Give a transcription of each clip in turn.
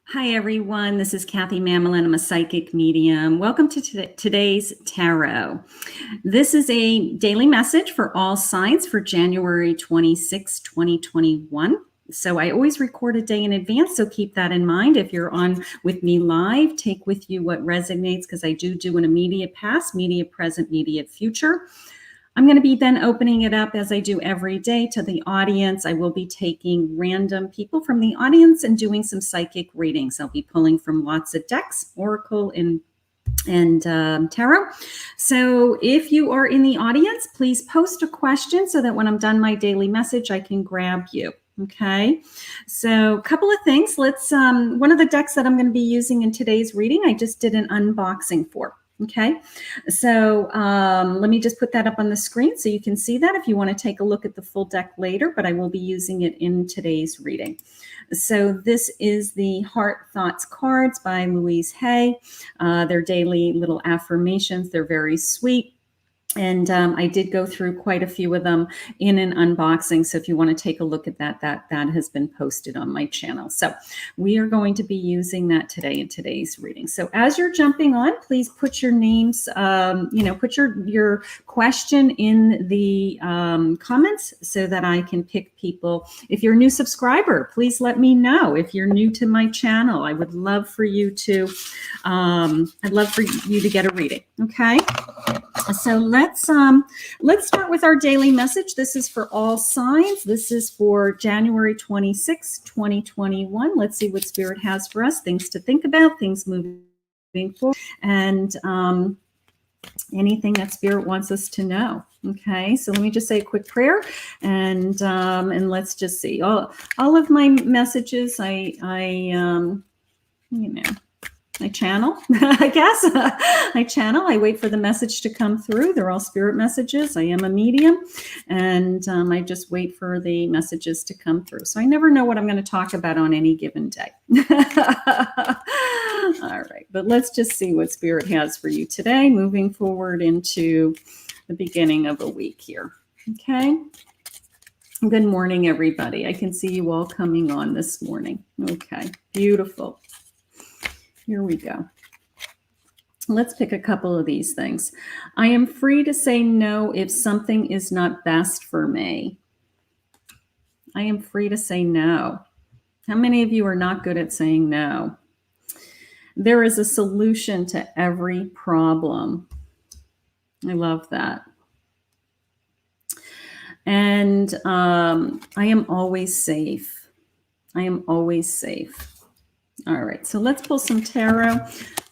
Hi, everyone. This is Kathy Mamolen. I'm a psychic medium. Welcome to today's tarot. This is a daily message for all signs for January 26, 2021. So I always record a day in advance, so keep that in mind. If you're on with me live, take with you what resonates, because I do an immediate past, immediate present, immediate future. I'm going to be then opening it up, as I do every day, to the audience. I will be taking random people from the audience and doing some psychic readings. I'll be pulling from lots of decks, Oracle and tarot. So if you are in the audience, please post a question so that when I'm done my daily message, I can grab you. Okay, so a couple of things. Let's one of the decks that I'm going to be using in today's reading, I just did an unboxing for. Okay, so let me just put that up on the screen so you can see that if you want to take a look at the full deck later, but I will be using it in today's reading. So this is the Heart Thoughts cards by Louise Hay. They're daily little affirmations. They're very sweet. And I did go through quite a few of them in an unboxing. So if you want to take a look at that, that has been posted on my channel. So we are going to be using that today in today's reading. So as you're jumping on, please put your names, put your question in the comments so that I can pick people. If you're a new subscriber, please let me know. If you're new to my channel, I would love for you to, get a reading. Okay. So let's start with our daily message. This is for all signs. This is for January 26, 2021. Let's see what Spirit has for us. Things to think about, things moving forward, and anything that Spirit wants us to know. Okay, so let me just say a quick prayer, and let's just see. All of my messages, I channel, I guess. I wait for the message to come through. They're all spirit messages. I am a medium, and I just wait for the messages to come through. So I never know what I'm going to talk about on any given day. All right, but let's just see what Spirit has for you today, moving forward into the beginning of a week here. Okay. Good morning, everybody. I can see you all coming on this morning. Okay, beautiful. Here we go. Let's pick a couple of these things. I am free to say no if something is not best for me. I am free to say no. How many of you are not good at saying no? There is a solution to every problem. I love that. And I am always safe. I am always safe. All right, so let's pull some tarot.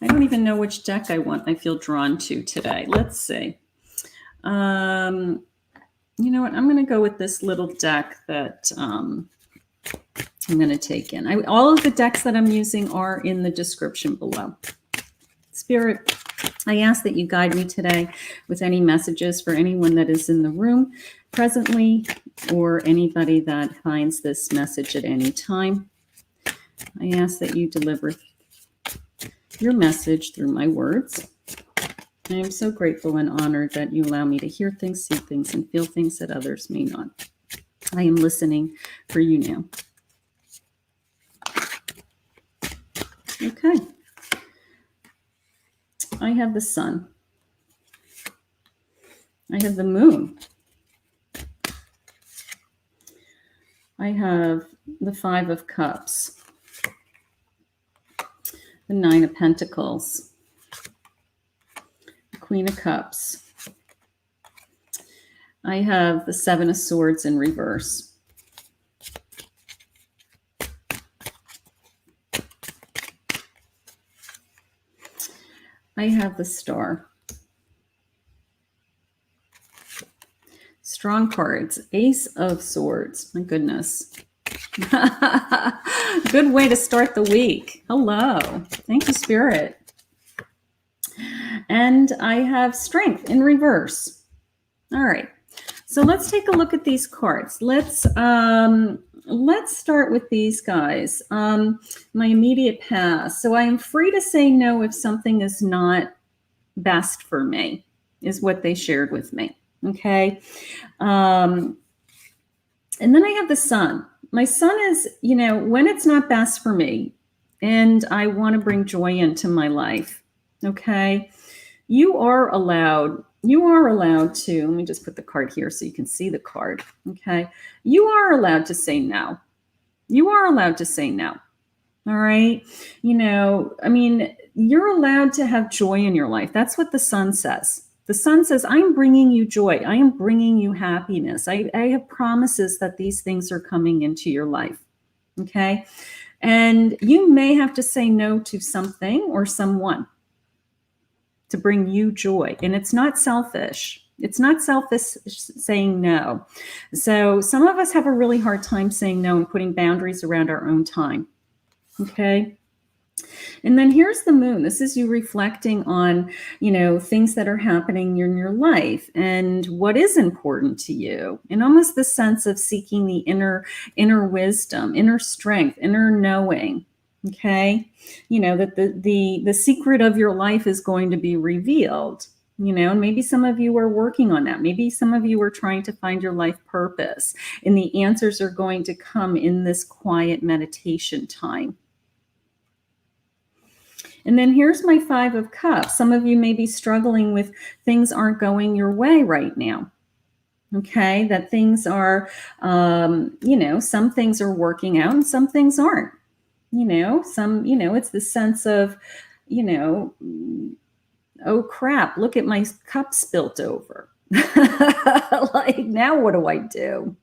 I don't even know which deck I feel drawn to today. Let's see. You know what? I'm going to go with this little deck that I'm going to take in. All of the decks that I'm using are in the description below. Spirit, I ask that you guide me today with any messages for anyone that is in the room presently or anybody that finds this message at any time. I ask that you deliver your message through my words. I am so grateful and honored that you allow me to hear things, see things, and feel things that others may not. I am listening for you now. Okay. I have the sun. I have the moon. I have the 5 of Cups. The 9 of Pentacles, the Queen of Cups. I have the 7 of Swords in reverse. I have the Star. Strong cards, Ace of Swords. My goodness. Good way to start the week. Hello. Thank you, Spirit. And I have Strength in reverse. All right. So let's take a look at these cards. Let's start with these guys. My immediate past. So I am free to say no if something is not best for me, is what they shared with me. Okay. And then I have the Sun. My Sun is, when it's not best for me, and I want to bring joy into my life. Okay. You are allowed to, let me just put the card here so you can see the card. Okay. You are allowed to say no. You are allowed to say no. All right. You're allowed to have joy in your life. That's what the sun says. The sun says, I'm bringing you joy. I am bringing you happiness. I have promises that these things are coming into your life. Okay. And you may have to say no to something or someone to bring you joy. And it's not selfish. It's not selfish saying no. So some of us have a really hard time saying no and putting boundaries around our own time. Okay. And then here's the moon. This is you reflecting on, things that are happening in your life and what is important to you, and almost the sense of seeking the inner wisdom, inner strength, inner knowing. Okay. That the secret of your life is going to be revealed, and maybe some of you are working on that. Maybe some of you are trying to find your life purpose, and the answers are going to come in this quiet meditation time. And then here's my 5 of Cups. Some of you may be struggling with things aren't going your way right now. Okay, that things are, some things are working out and some things aren't. It's the sense of, oh crap, look at my cup spilt over. Like, now what do I do?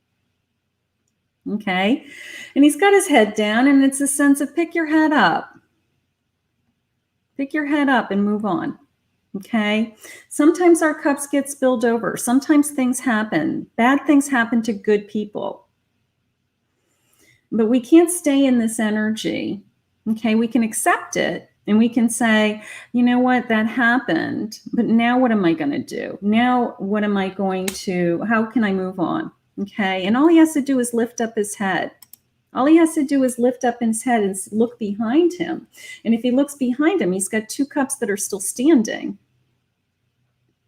Okay, and he's got his head down, and it's a sense of pick your head up. Pick your head up and move on. Okay. Sometimes our cups get spilled over. Sometimes things happen. Bad things happen to good people. But we can't stay in this energy. Okay. We can accept it and we can say, you know what, that happened. But now what am I going to do? Now what am I going to, how can I move on? Okay. And all he has to do is lift up his head. All he has to do is lift up his head and look behind him. And if he looks behind him, he's got 2 cups that are still standing.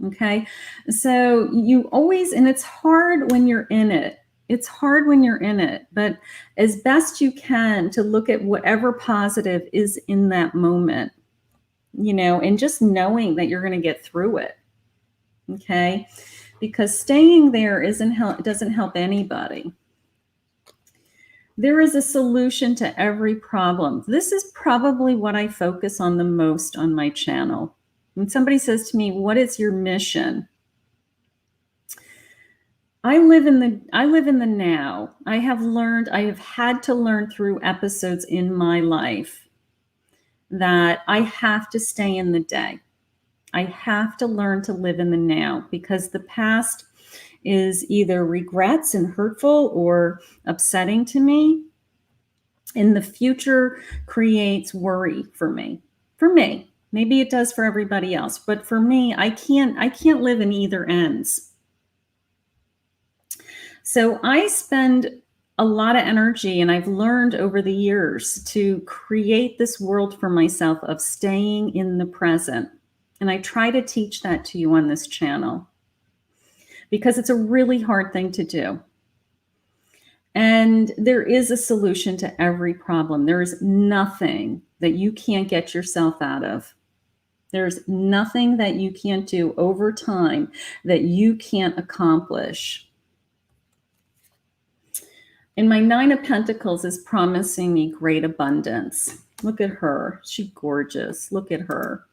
Okay. So you always, and it's hard when you're in it. It's hard when you're in it, but as best you can to look at whatever positive is in that moment, and just knowing that you're going to get through it. Okay. Because staying there doesn't help anybody. There is a solution to every problem. This is probably what I focus on the most on my channel. When somebody says to me, what is your mission? I live in the now. I have had to learn through episodes in my life that I have to stay in the day. I have to learn to live in the now, because the past is either regrets and hurtful or upsetting to me. And the future creates worry for me. Maybe it does for everybody else, but for me, I can't live in either ends. So I spend a lot of energy, and I've learned over the years to create this world for myself of staying in the present. And I try to teach that to you on this channel, because it's a really hard thing to do. And there is a solution to every problem. There is nothing that you can't get yourself out of. There's nothing that you can't do over time that you can't accomplish. And my 9 of Pentacles is promising me great abundance. Look at her. She's gorgeous. Look at her.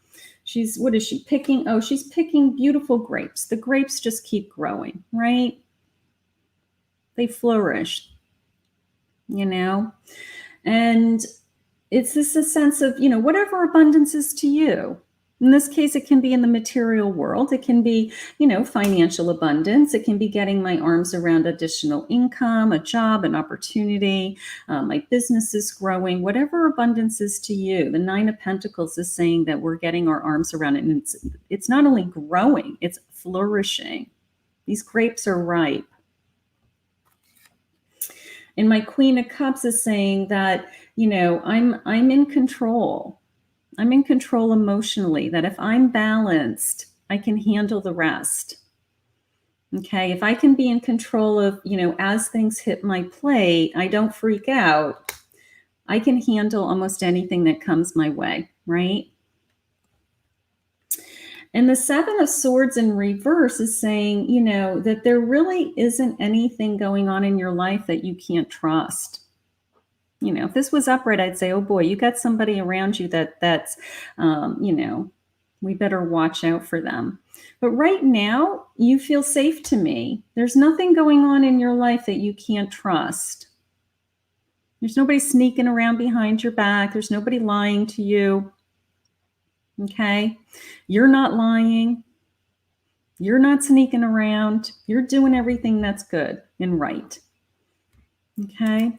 What is she picking? Oh, she's picking beautiful grapes. The grapes just keep growing, right? They flourish, and it's just a sense of, whatever abundance is to you. In this case, it can be in the material world. It can be, financial abundance. It can be getting my arms around additional income, a job, an opportunity. My business is growing. Whatever abundance is to you, the 9 of Pentacles is saying that we're getting our arms around it. And it's not only growing, it's flourishing. These grapes are ripe. And my Queen of Cups is saying that, I'm in control. I'm in control emotionally, that if I'm balanced, I can handle the rest. Okay. If I can be in control of, as things hit my plate, I don't freak out. I can handle almost anything that comes my way, right? And the Seven of Swords in reverse is saying, you know, that there really isn't anything going on in your life that you can't trust. You know, if this was upright, I'd say, oh boy, you got somebody around you that's, you know, we better watch out for them. But right now, you feel safe to me. There's nothing going on in your life that you can't trust. There's nobody sneaking around behind your back. There's nobody lying to you. Okay? You're not lying. You're not sneaking around. You're doing everything that's good and right. Okay?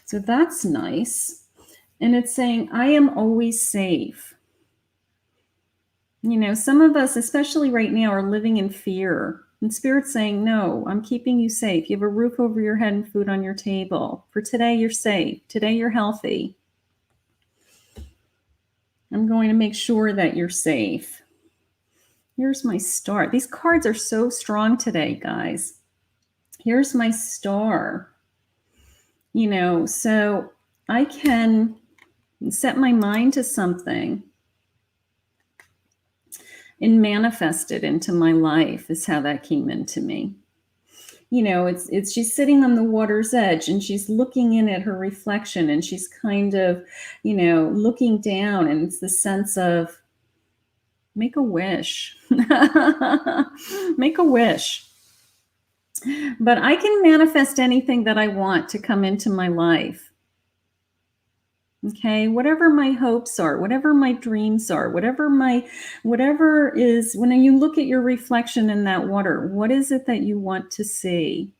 So that's nice. And it's saying, I am always safe. You know, some of us, especially right now, are living in fear. And Spirit's saying, no, I'm keeping you safe. You have a roof over your head and food on your table. For today, you're safe. Today, you're healthy. I'm going to make sure that you're safe. Here's my star. These cards are so strong today, guys. Here's my star. You know, so I can set my mind to something and manifest it into my life is how that came into me. You know, it's she's sitting on the water's edge and she's looking in at her reflection and she's kind of, you know, looking down, and it's the sense of make a wish. Make a wish. But I can manifest anything that I want to come into my life. Okay, whatever my hopes are, whatever my dreams are, whatever is, when you look at your reflection in that water, what is it that you want to see?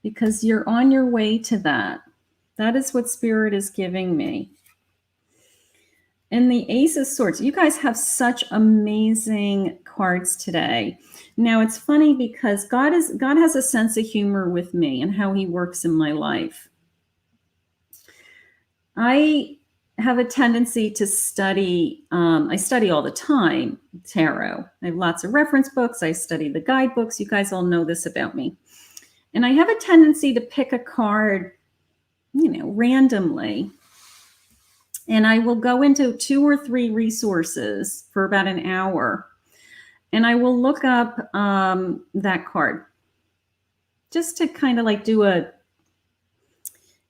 Because you're on your way to that. That is what Spirit is giving me. And the Ace of Swords, you guys have such amazing cards today. Now it's funny because God has a sense of humor with me and how he works in my life. I have a tendency to study, I study all the time, tarot. I have lots of reference books. I study the guidebooks. You guys all know this about me. And I have a tendency to pick a card, you know, randomly. And I will go into 2 or 3 resources for about an hour. And I will look up that card just to kind of like do a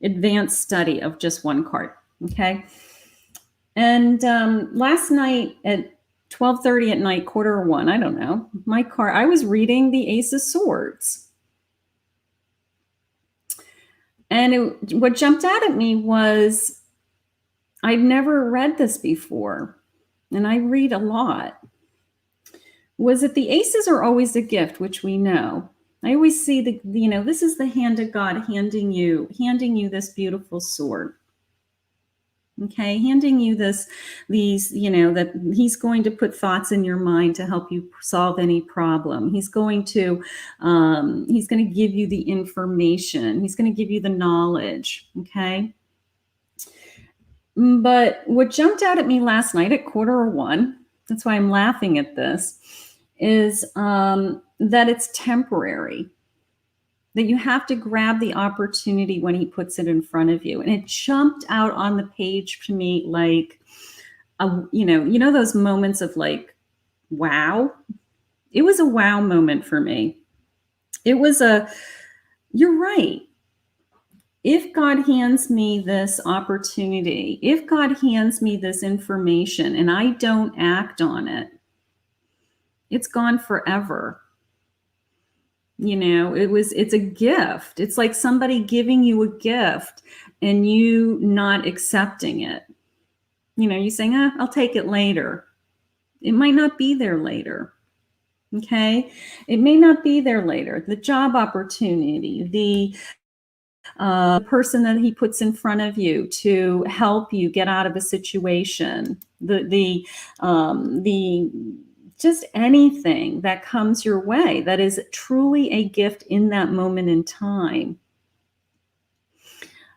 advanced study of just one card. Okay. And last night at 12:30 at night, 12:45, I don't know, my card, I was reading the Ace of Swords. And what jumped out at me was I'd never read this before, and I read a lot. Was that the aces are always a gift, which we know. I always see the, you know, this is the hand of God handing you this beautiful sword. Okay, handing you these, you know, that he's going to put thoughts in your mind to help you solve any problem. He's going to give you the information. He's going to give you the knowledge. Okay. But what jumped out at me last night at 12:45, that's why I'm laughing at this, is that it's temporary, that you have to grab the opportunity when he puts it in front of you. And it jumped out on the page to me like, you know, those moments of like, wow. It was a wow moment for me. It was you're right. If God hands me this opportunity, if God hands me this information and I don't act on it, it's gone forever. You know, it's a gift. It's like somebody giving you a gift and you not accepting it. You know, you saying, I'll take it later. It might not be there later. Okay. It may not be there later. The job opportunity, the person that he puts in front of you to help you get out of a situation, the just anything that comes your way that is truly a gift in that moment in time.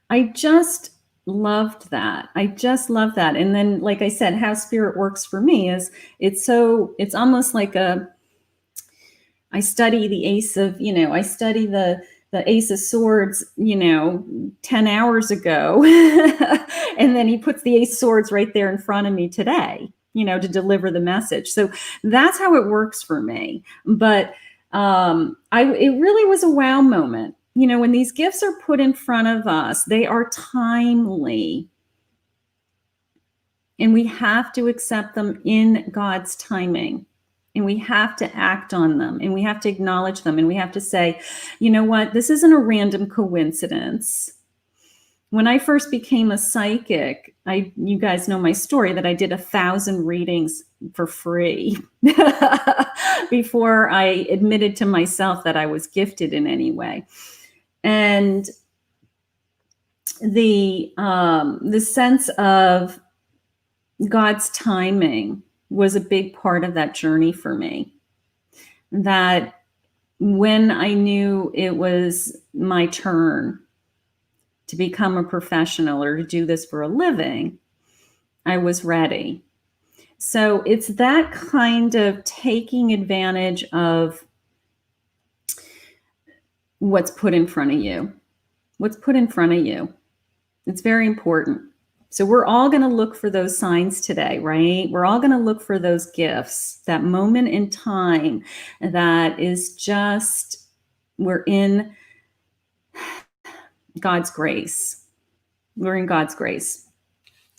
I just loved that. And then, like I said, how Spirit works for me is it's almost like I study the ace of, you know, I study the the Ace of Swords, 10 hours ago. And then he puts the Ace of Swords right there in front of me today, to deliver the message. So that's how it works for me. But it really was a wow moment. When these gifts are put in front of us, they are timely. And we have to accept them in God's timing. And we have to act on them, and we have to acknowledge them, and we have to say, you know what, this isn't a random coincidence. When I first became a psychic, you guys know my story, that I did 1,000 readings for free before I admitted to myself that I was gifted in any way. And the sense of God's timing was a big part of that journey for me. That when I knew it was my turn to become a professional or to do this for a living, I was ready. So it's that kind of taking advantage of what's put in front of you. What's put in front of you. It's very important. So we're all going to look for those signs today, right? We're all going to look for those gifts, that moment in time that is just, we're in God's grace. We're in God's grace.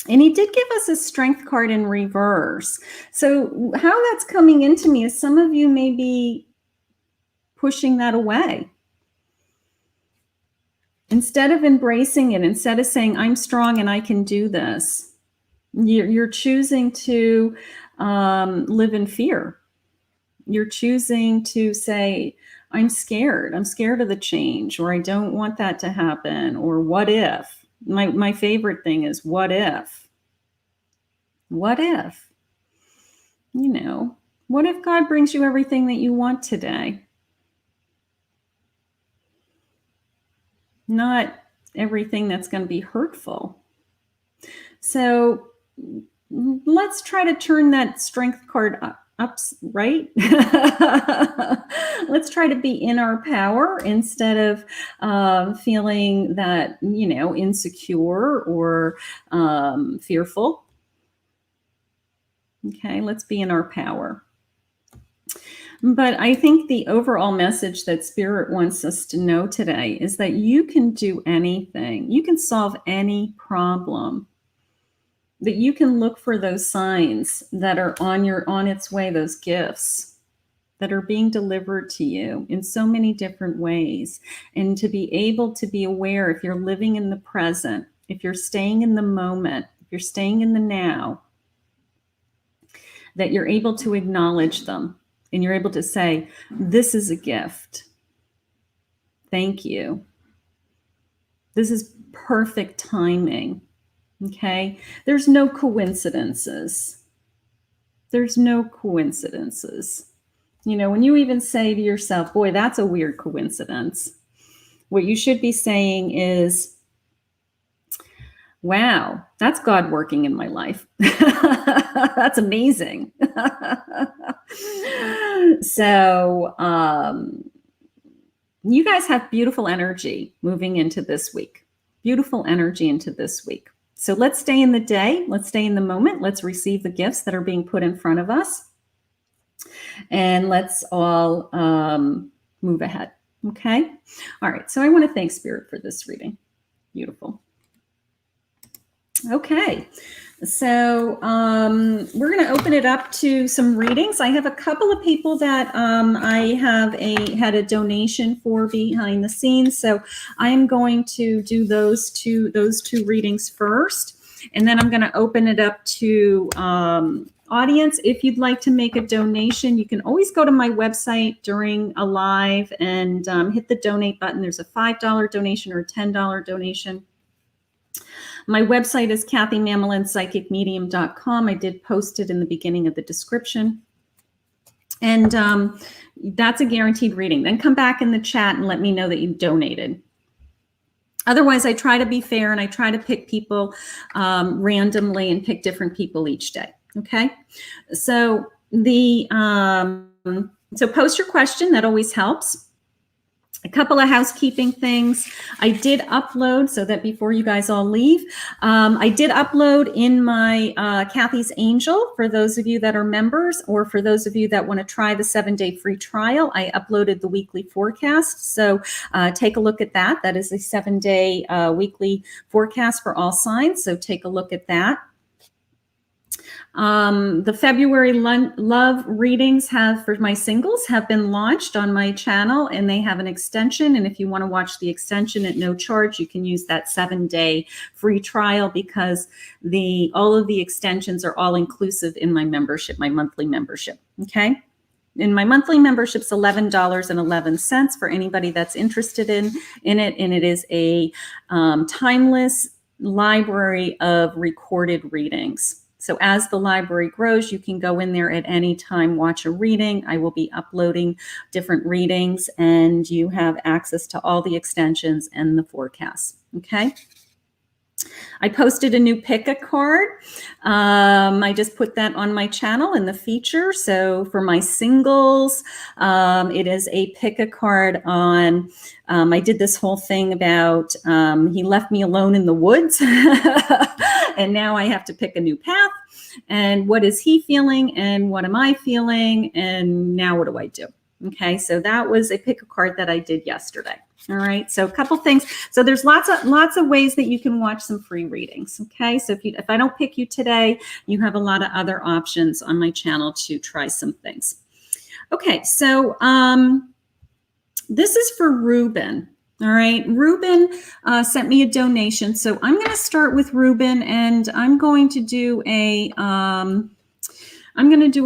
And he did give us a strength card in reverse. So how that's coming into me is some of you may be pushing that away. Instead of embracing it, instead of saying, I'm strong and I can do this, you're choosing to live in fear. You're choosing to say, I'm scared. I'm scared of the change, or I don't want that to happen, or what if? My favorite thing is, what if? What if? What if God brings you everything that you want today? Not everything that's going to be hurtful. So let's try to turn that strength card up, right? Let's try to be in our power instead of feeling that, insecure or fearful. Okay, let's be in our power. But I think the overall message that Spirit wants us to know today is that you can do anything. You can solve any problem. That you can look for those signs that are on its way, those gifts that are being delivered to you in so many different ways. And to be able to be aware, if you're living in the present, if you're staying in the moment, if you're staying in the now, that you're able to acknowledge them. And you're able to say, this is a gift. Thank you. This is perfect timing. Okay? There's no coincidences. There's no coincidences. When you even say to yourself, boy, that's a weird coincidence, what you should be saying is, wow, that's God working in my life. That's amazing. So you guys have beautiful energy moving into this week. Beautiful energy into this week. So let's stay in the day. Let's stay in the moment. Let's receive the gifts that are being put in front of us. And let's all move ahead. Okay? All right. So I want to thank Spirit for this reading. Beautiful. Okay, so we're going to open it up to some readings. I have a couple of people that I have had a donation for behind the scenes, so I am going to do those two readings first, and then I'm going to open it up to audience. If you'd like to make a donation, you can always go to my website during a live and hit the donate button. There's a $5 donation or a $10 donation. My website is kathymamolenspsychicmedium.com. I did post it in the beginning of the description. And that's a guaranteed reading. Then come back in the chat and let me know that you donated. Otherwise, I try to be fair and I try to pick people randomly and pick different people each day. Okay. So so post your question. That always helps. A couple of housekeeping things. I did upload, so that before you guys all leave, I did upload in my Kathy's Angel for those of you that are members, or for those of you that want to try the 7-day free trial. I uploaded the weekly forecast, so take a look at that. That is a 7-day weekly forecast for all signs, so take a look at that. The February love readings for my singles have been launched on my channel, and they have an extension. And if you want to watch the extension at no charge, you can use that 7-day free trial, because all of the extensions are all inclusive in my membership, my monthly membership. Okay. And my monthly membership's $11.11 for anybody that's interested in it. And it is a timeless library of recorded readings. So as the library grows, you can go in there at any time, watch a reading. I will be uploading different readings, and you have access to all the extensions and the forecasts. Okay. I posted a new pick-a card. I just put that on my channel in the feature. So for my singles, it is a pick-a card on, I did this whole thing about he left me alone in the woods. And now I have to pick a new path. And what is he feeling? And what am I feeling? And now what do I do? Okay, so that was a pick-a card that I did yesterday. All right, so a couple things. So there's lots of ways that you can watch some free readings. Okay, so if I don't pick you today, you have a lot of other options on my channel to try some things. Okay, so this is for Ruben. All right, Ruben sent me a donation, so I'm going to start with Ruben, and I'm going to do a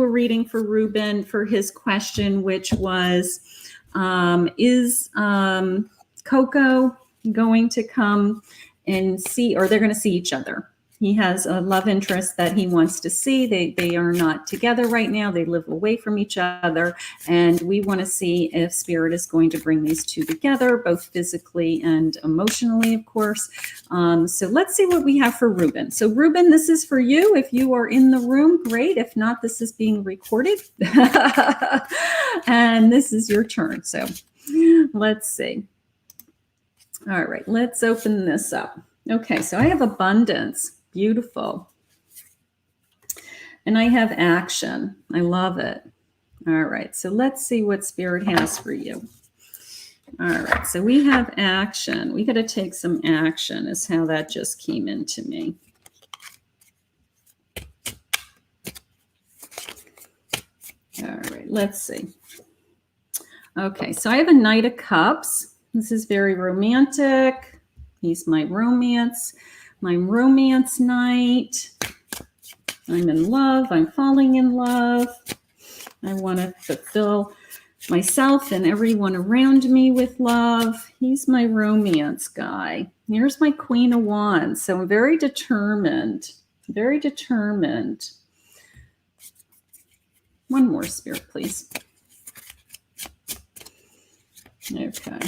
reading for Ruben for his question, which was, is Coco going to come and see, or they're going to see each other? He has a love interest that he wants to see. They are not together right now. They live away from each other. And we want to see if Spirit is going to bring these two together, both physically and emotionally, of course. So let's see what we have for Ruben. So Ruben, this is for you. If you are in the room, great. If not, this is being recorded. And this is your turn. So let's see. All right, let's open this up. Okay, so I have abundance. Beautiful. And I have action. I love it. All right, so let's see what Spirit has for you. All right, so we have action. We got to take some action, is how that just came into me. All right, let's see. Okay, so I have a Knight of Cups. This is very romantic. He's my romance knight. I'm in love. I'm falling in love. I want to fulfill myself and everyone around me with love. He's my romance guy. Here's my Queen of Wands. So I'm very determined. Very determined. One more, Spirit, please. Okay.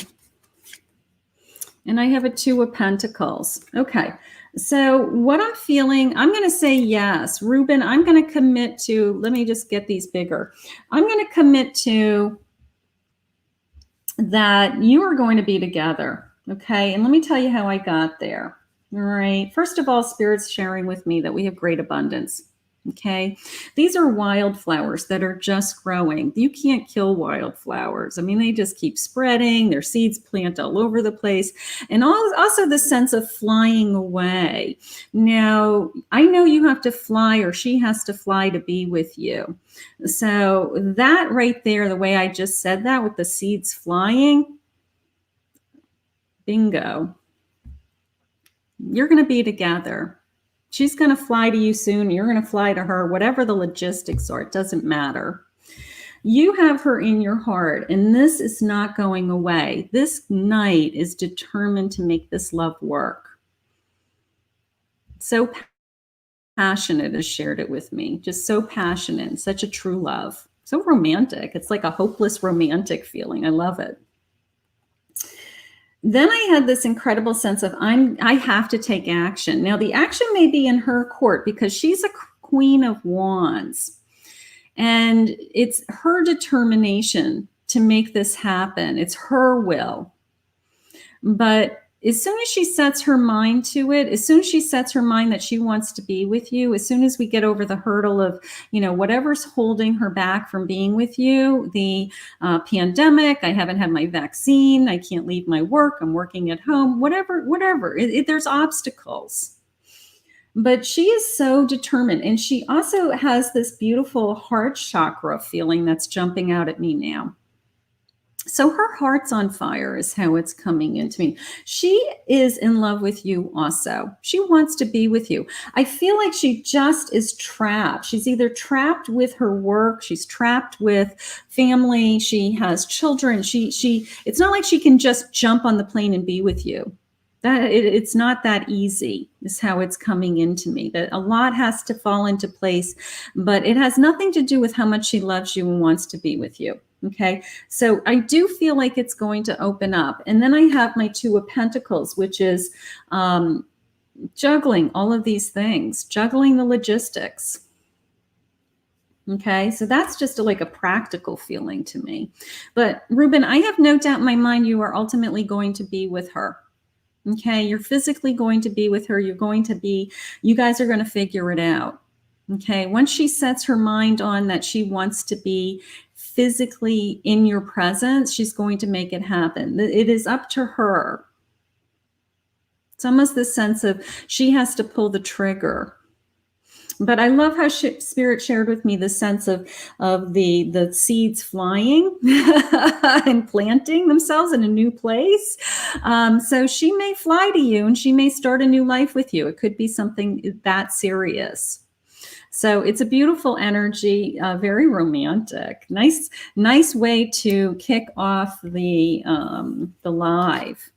And I have a Two of Pentacles. Okay. So what I'm feeling, I'm going to say yes. Ruben, I'm going to commit to, let me just get these bigger. I'm going to commit to that you are going to be together. Okay. And let me tell you how I got there. All right. First of all, Spirit's sharing with me that we have great abundance. Okay. These are wildflowers that are just growing. You can't kill wildflowers. I mean, they just keep spreading. Their seeds plant all over the place. And also the sense of flying away. Now, I know you have to fly, or she has to fly to be with you. So that right there, the way I just said that with the seeds flying, bingo. You're going to be together. She's going to fly to you soon. You're going to fly to her, whatever the logistics are. It doesn't matter. You have her in your heart, and this is not going away. This knight is determined to make this love work. So passionate, has shared it with me. Just so passionate, such a true love. So romantic. It's like a hopeless romantic feeling. I love it. Then I had this incredible sense of I have to take action. Now, the action may be in her court because she's a Queen of Wands. And it's her determination to make this happen. It's her will. But as soon as she sets her mind to it, as soon as she sets her mind that she wants to be with you, as soon as we get over the hurdle of, whatever's holding her back from being with you, the pandemic, I haven't had my vaccine, I can't leave my work, I'm working at home, whatever, there's obstacles. But she is so determined. And she also has this beautiful heart chakra feeling that's jumping out at me now. So her heart's on fire is how it's coming into me. She is in love with you also. She wants to be with you. I feel like she just is trapped. She's either trapped with her work, she's trapped with family, she has children. It's not like she can just jump on the plane and be with you. It's not that easy, is how it's coming into me. That a lot has to fall into place, but it has nothing to do with how much she loves you and wants to be with you. Okay, so I do feel like it's going to open up. And then I have my Two of Pentacles, which is juggling all of these things, juggling the logistics. Okay, so that's just like a practical feeling to me. But Ruben, I have no doubt in my mind you are ultimately going to be with her. Okay, you're physically going to be with her. You guys are going to figure it out. Okay, once she sets her mind on that she wants to be physically in your presence, she's going to make it happen. It is up to her. It's almost the sense of she has to pull the trigger. But I love how Spirit shared with me the sense of the seeds flying and planting themselves in a new place. So she may fly to you and she may start a new life with you. It could be something that serious. So it's a beautiful energy, very romantic. Nice way to kick off the live.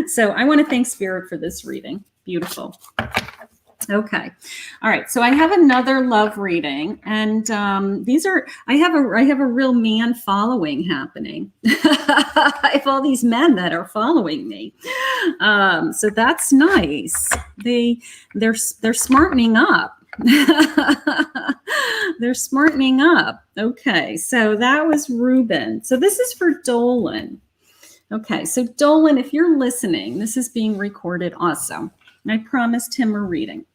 So I want to thank Spirit for this reading. Beautiful. Okay. All right. So I have another love reading, and I have a real man following happening. I have all these men that are following me. So that's nice. They're smartening up. They're smartening up. Okay. So that was Ruben. So this is for Dolan. Okay. So Dolan, if you're listening, this is being recorded also. I promised him a reading.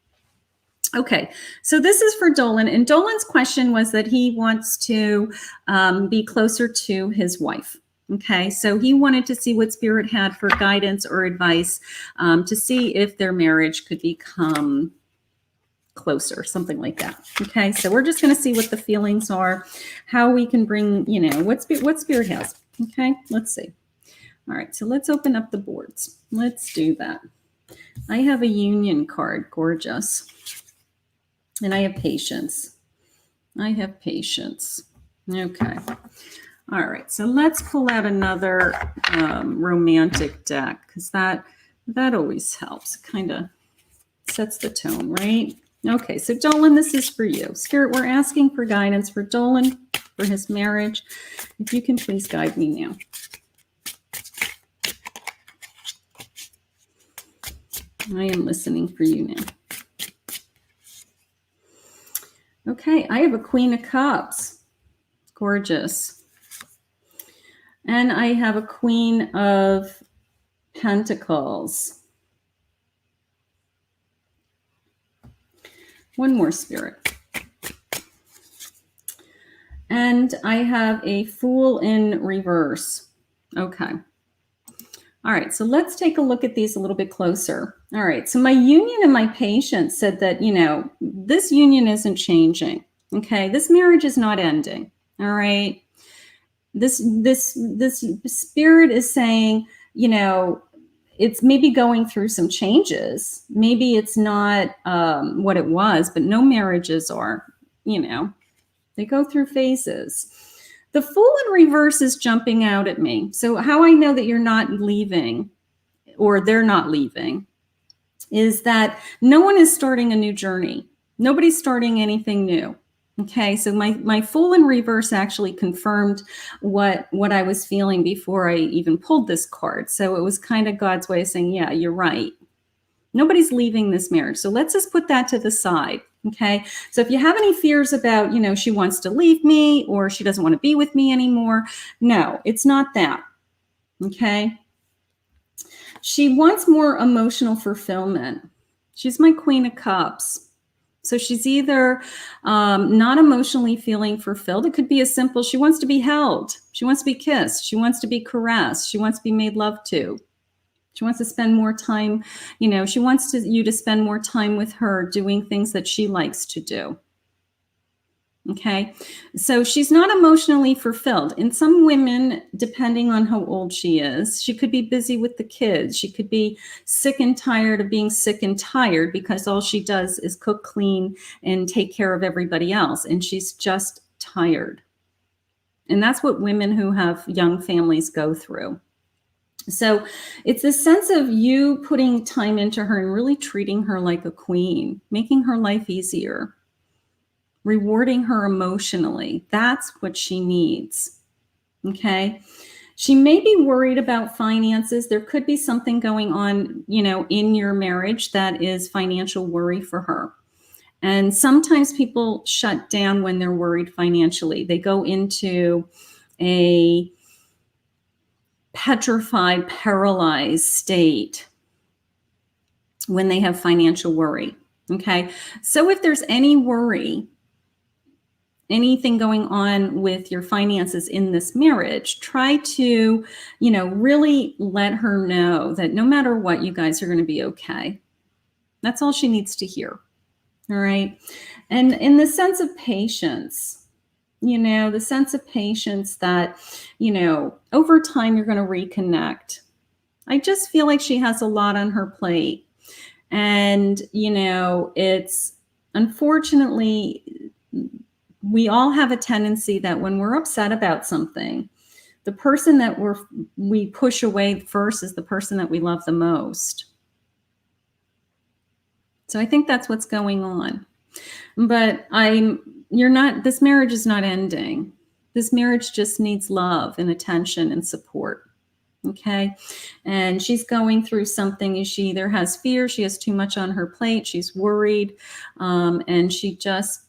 Okay, so this is for Dolan, and Dolan's question was that he wants to be closer to his wife. Okay, so he wanted to see what Spirit had for guidance or advice to see if their marriage could become closer, something like that. Okay, so we're just going to see what the feelings are, how we can bring, what Spirit has. Okay, let's see. All right, so let's open up the boards. Let's do that. I have a union card, gorgeous. And I have patience. Okay. All right. So let's pull out another romantic deck, because that always helps. Kind of sets the tone, right? Okay. So Dolan, this is for you. Spirit, we're asking for guidance for Dolan, for his marriage. If you can please guide me now. I am listening for you now. Okay, I have a Queen of Cups. Gorgeous. And I have a Queen of Pentacles. One more, Spirit. And I have a Fool in reverse. Okay. All right, so let's take a look at these a little bit closer. All right, so my union and my patience said that, this union isn't changing. Okay, this marriage is not ending. All right, this Spirit is saying, it's maybe going through some changes. Maybe it's not what it was, but no marriages are. They go through phases. The Fool in reverse is jumping out at me. So how I know that you're not leaving, or they're not leaving, is that no one is starting a new journey. Nobody's starting anything new. Okay, so my Fool in reverse actually confirmed what I was feeling before I even pulled this card. So it was kind of God's way of saying, yeah, you're right. Nobody's leaving this marriage. So let's just put that to the side. Okay. So if you have any fears about, she wants to leave me or she doesn't want to be with me anymore, no, it's not that. Okay. She wants more emotional fulfillment. She's my Queen of Cups. So she's either not emotionally feeling fulfilled. It could be as simple, she wants to be held. She wants to be kissed. She wants to be caressed. She wants to be made love to. She wants to spend more time, she wants you to spend more time with her doing things that she likes to do. Okay, so she's not emotionally fulfilled. In some women, depending on how old she is, she could be busy with the kids. She could be sick and tired of being sick and tired because all she does is cook, clean, and take care of everybody else. And she's just tired. And that's what women who have young families go through. So it's this sense of you putting time into her and really treating her like a queen, making her life easier, rewarding her emotionally. That's what she needs. Okay. She may be worried about finances. There could be something going on, in your marriage that is financial worry for her. And sometimes people shut down when they're worried financially. They go into a petrified, paralyzed state when they have financial worry. Okay. So if there's any worry, anything going on with your finances in this marriage, try to, really let her know that no matter what, you guys are going to be okay. That's all she needs to hear. All right. And in the sense of patience, the sense of patience that, over time you're going to reconnect. I just feel like she has a lot on her plate. And, it's unfortunately, we all have a tendency that when we're upset about something, the person that we push away first is the person that we love the most. So I think that's what's going on. But this marriage is not ending. This marriage just needs love and attention and support. Okay. And she's going through something. She either has fear, she has too much on her plate, she's worried, and she just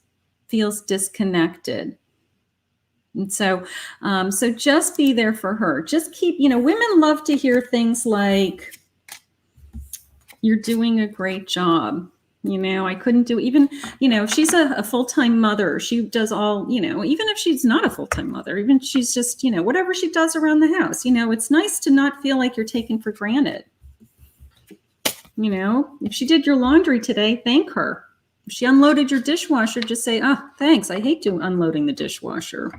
feels disconnected. And so just be there for her. Just keep, women love to hear things like, you're doing a great job. I couldn't do even, she's a full-time mother. She does all, even if she's not a full-time mother, even she's just, whatever she does around the house, it's nice to not feel like you're taken for granted. If she did your laundry today, thank her. If she unloaded your dishwasher, just say, oh, thanks. I hate unloading the dishwasher.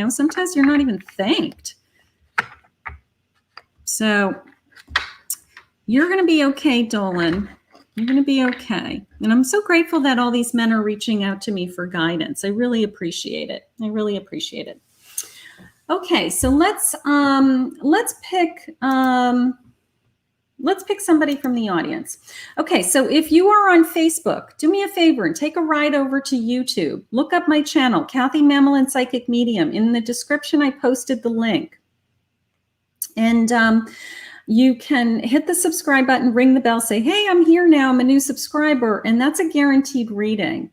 Sometimes you're not even thanked. So you're going to be okay, Dolan. You're going to be okay. And I'm so grateful that all these men are reaching out to me for guidance. I really appreciate it. Okay, so let's pick somebody from the audience. Okay, so if you are on Facebook, do me a favor and take a ride over to YouTube. Look up my channel, Kathy Mamolen Psychic Medium. In the description, I posted the link. And you can hit the subscribe button, ring the bell, say, hey, I'm here now. I'm a new subscriber. And that's a guaranteed reading.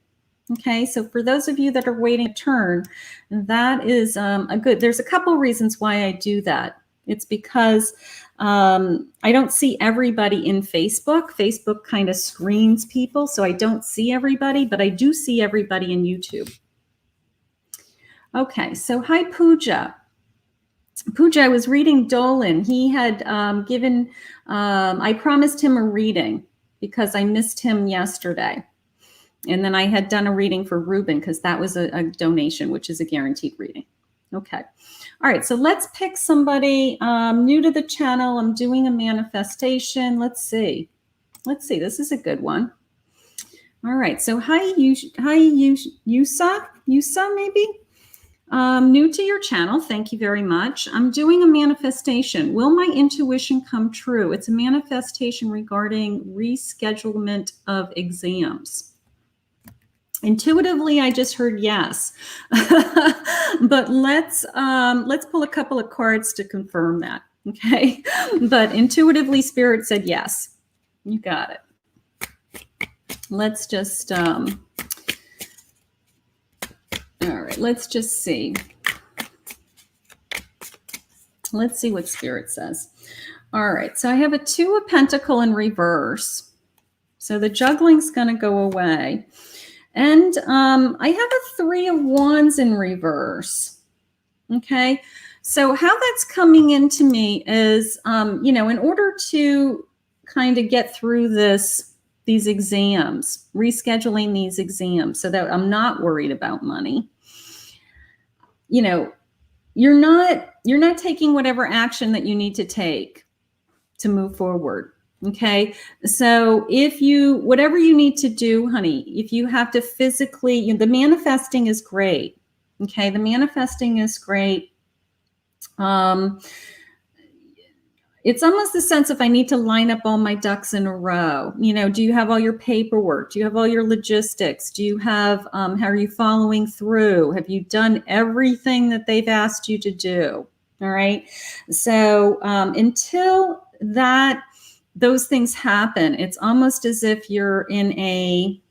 Okay, so for those of you that are waiting a turn, that is there's a couple reasons why I do that. It's because I don't see everybody in Facebook. Facebook kind of screens people, so I don't see everybody, but I do see everybody in YouTube. Okay, so hi, Pooja. Pooja, I was reading Dolan. He had I promised him a reading because I missed him yesterday. And then I had done a reading for Ruben because that was a donation, which is a guaranteed reading. Okay. All right. So let's pick somebody new to the channel. I'm doing a manifestation. Let's see. This is a good one. All right. So hi, Yusa maybe? New to your channel. Thank you very much. I'm doing a manifestation. Will my intuition come true? It's a manifestation regarding reschedulement of exams. Intuitively, I just heard yes, but let's pull a couple of cards to confirm that. Okay, but intuitively, Spirit said yes. You got it. Let's just let's just see. Let's see what Spirit says. All right, so I have a 2 of Pentacle in reverse. So the juggling's going to go away. And I have a 3 of Wands in reverse. Okay, so how that's coming into me is, you know, in order to kind of get through these exams, rescheduling these exams so that I'm not worried about money, you know, you're not taking whatever action that you need to take to move forward. Okay. So whatever you need to do, honey, if you have to physically, the manifesting is great. Okay. The manifesting is great. It's almost the sense if I need to line up all my ducks in a row, you know, do you have all your paperwork? Do you have all your logistics? Do you have, how are you following through? Have you done everything that they've asked you to do? All right. So until those things happen, it's almost as if you're in a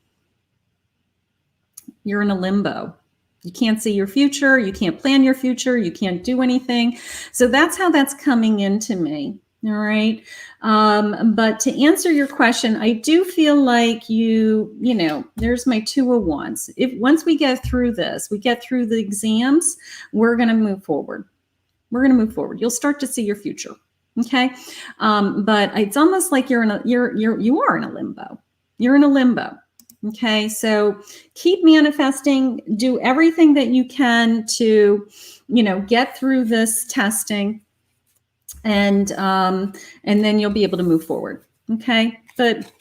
limbo. You can't see your future. You can't plan your future. You can't do anything. So that's how that's coming into me. All right. But to answer your question, I do feel like you know, there's my 2 of Wands. Once we get through this, we get through the exams, we're going to move forward. We're going to move forward. You'll start to see your future. Okay. But it's almost like you are in a limbo. You're in a limbo. Okay, so keep manifesting, do everything that you can to, you know, get through this testing, and then you'll be able to move forward. Okay, but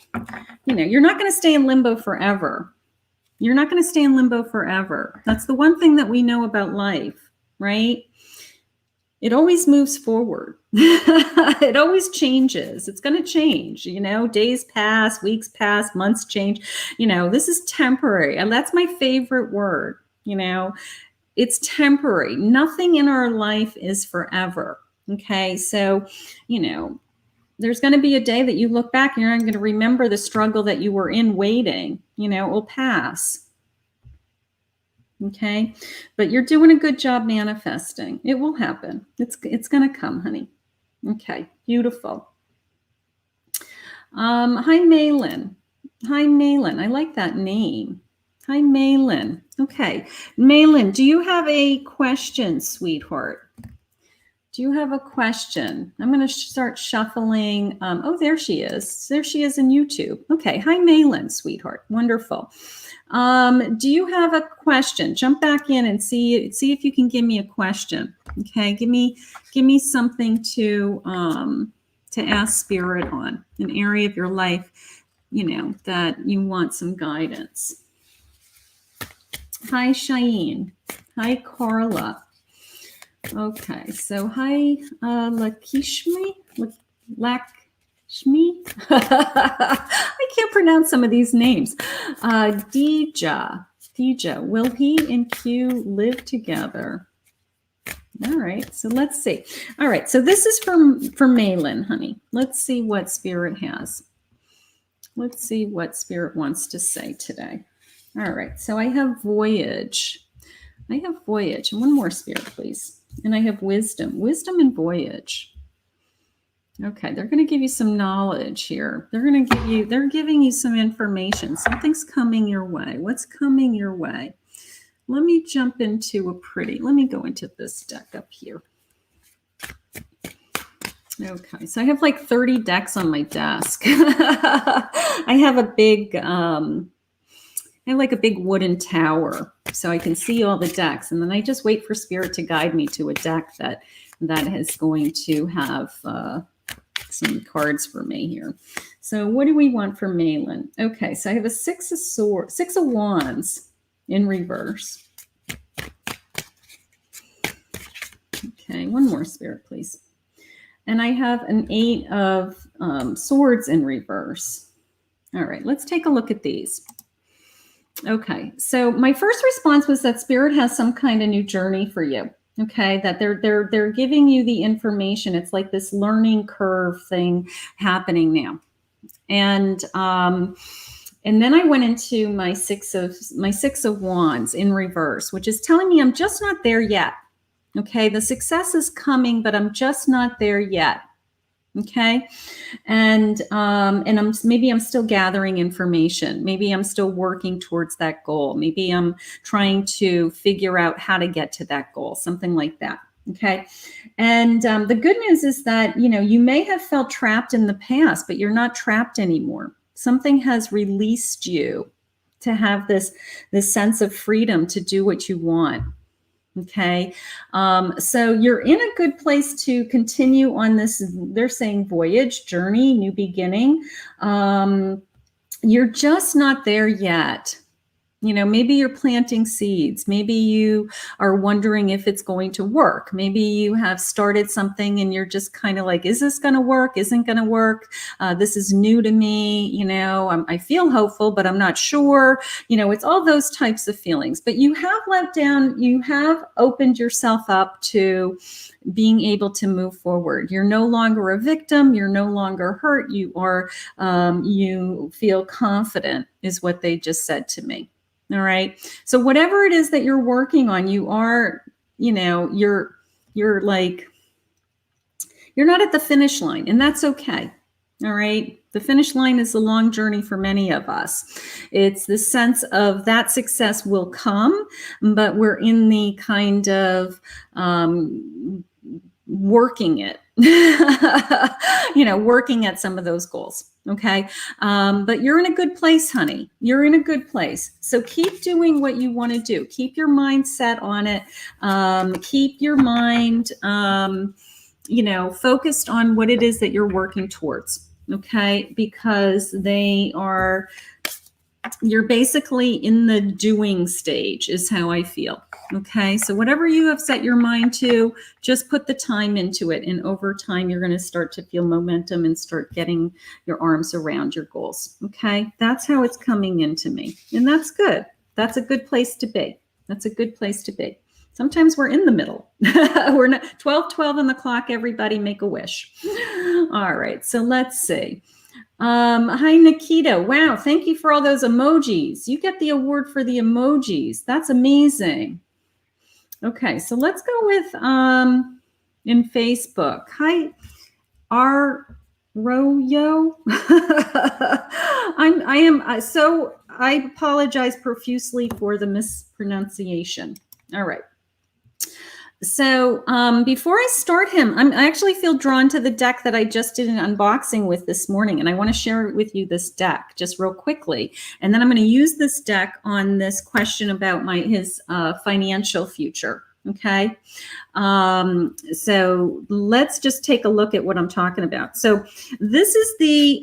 you know, you're not going to stay in limbo forever. You're not going to stay in limbo forever. That's the one thing that we know about life, right? It always moves forward. It always changes. It's going to change. You know, days pass, weeks pass, months change. You know, this is temporary. And that's my favorite word. You know, it's temporary. Nothing in our life is forever. Okay. So, you know, there's going to be a day that you look back and you're not going to remember the struggle that you were in waiting. You know, it will pass. Okay, but you're doing a good job manifesting. It will happen. It's going to come, honey. Okay, beautiful. Hi, Mamolen. Hi, Mamolen. I like that name. Hi, Mamolen. Okay, Mamolen, do you have a question, sweetheart? Do you have a question? I'm going to start shuffling. Oh, there she is. There she is in YouTube. Okay, hi, Mamolen, sweetheart. Wonderful. Do you have a question? Jump back in and see if you can give me a question. Okay, give me something to ask Spirit on, an area of your life, you know, that you want some guidance. Hi, Cheyenne. Hi, Carla. Okay, so hi, Lakshmi. Shmi? I can't pronounce some of these names. Dija, will he and Q live together? All right, so let's see. All right, so this is for Mamolen, honey. Let's see what Spirit has. Let's see what Spirit wants to say today. All right, so I have Voyage. And one more, Spirit, please. And I have Wisdom and Voyage. Okay, they're going to give you some knowledge here. They're giving you some information. Something's coming your way. What's coming your way? Let me jump into let me go into this deck up here. Okay, so I have like 30 decks on my desk. I have a big, like a big wooden tower, so I can see all the decks. And then I just wait for Spirit to guide me to a deck that is going to have, some cards for me here. So what do we want for Mamolen? Okay, so I have a 6 of Wands in reverse. Okay, one more, Spirit, please. And I have an 8 of Swords in reverse. All right, let's take a look at these. Okay, so my first response was that Spirit has some kind of new journey for you. Okay, that they're giving you the information. It's like this learning curve thing happening now. And And then I went into my six of wands in reverse, which is telling me I'm just not there yet. Okay, the success is coming, but I'm just not there yet. Okay, and maybe I'm still gathering information. Maybe I'm still working towards that goal. Maybe I'm trying to figure out how to get to that goal, something like that. Okay, and the good news is that you may have felt trapped in the past, but you're not trapped anymore. Something has released you to have this sense of freedom to do what you want. Okay, so you're in a good place to continue on this, they're saying, voyage, journey, new beginning. You're just not there yet. Maybe you're planting seeds. Maybe you are wondering if it's going to work. Maybe you have started something and you're just kind of like, is this going to work? Isn't going to work? This is new to me. I feel hopeful, but I'm not sure. It's all those types of feelings. But you have let down, you have opened yourself up to being able to move forward. You're no longer a victim. You're no longer hurt. You are, you feel confident, is what they just said to me. All right. So whatever it is that you're working on, you are, you're like, you're not at the finish line, and that's okay. All right. The finish line is a long journey for many of us. It's the sense of that success will come, but we're in the kind of working it, working at some of those goals. Okay. But you're in a good place, honey. You're in a good place. So keep doing what you want to do. Keep your mind set on it. Keep your mind, focused on what it is that you're working towards. Okay. Because you're basically in the doing stage, is how I feel. Okay. So whatever you have set your mind to, just put the time into it. And over time, you're going to start to feel momentum and start getting your arms around your goals. Okay. That's how it's coming into me. And that's good. That's a good place to be. That's a good place to be. Sometimes we're in the middle. We're not 12 on the clock. Everybody make a wish. All right. So let's see. Hi, Nikita. Wow. Thank you for all those emojis. You get the award for the emojis. That's amazing. Okay. So let's go with, in Facebook. Hi, Royo. I apologize profusely for the mispronunciation. All right. So before I start him, I actually feel drawn to the deck that I just did an unboxing with this morning, and I want to share with you this deck just real quickly. And then I'm going to use this deck on this question about his financial future. Okay. So let's just take a look at what I'm talking about. So this is the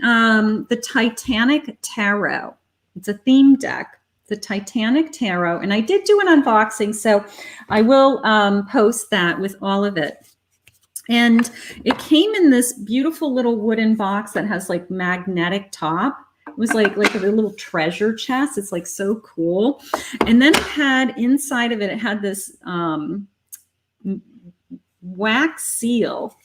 Titanic Tarot. It's a theme deck. The Titanic Tarot, and I did do an unboxing, so I will post that with all of it. And it came in this beautiful little wooden box that has like magnetic top. It was like a little treasure chest. It's like so cool. And then it had inside of it, it had this wax seal.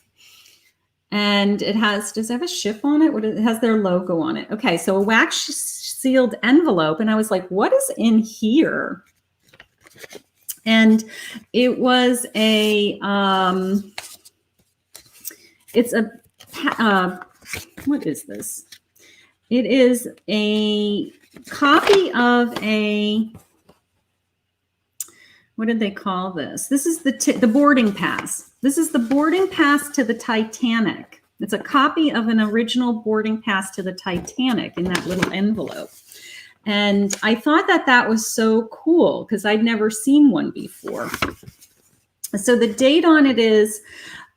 And it has, does it have a ship on it? It has their logo on it. Okay, so a wax sealed envelope. And I was like, what is in here? And it was what is this? It is a copy of what did they call this? This is the boarding pass. This is the boarding pass to the Titanic. It's a copy of an original boarding pass to the Titanic in that little envelope. And I thought that was so cool because I'd never seen one before. So the date on it is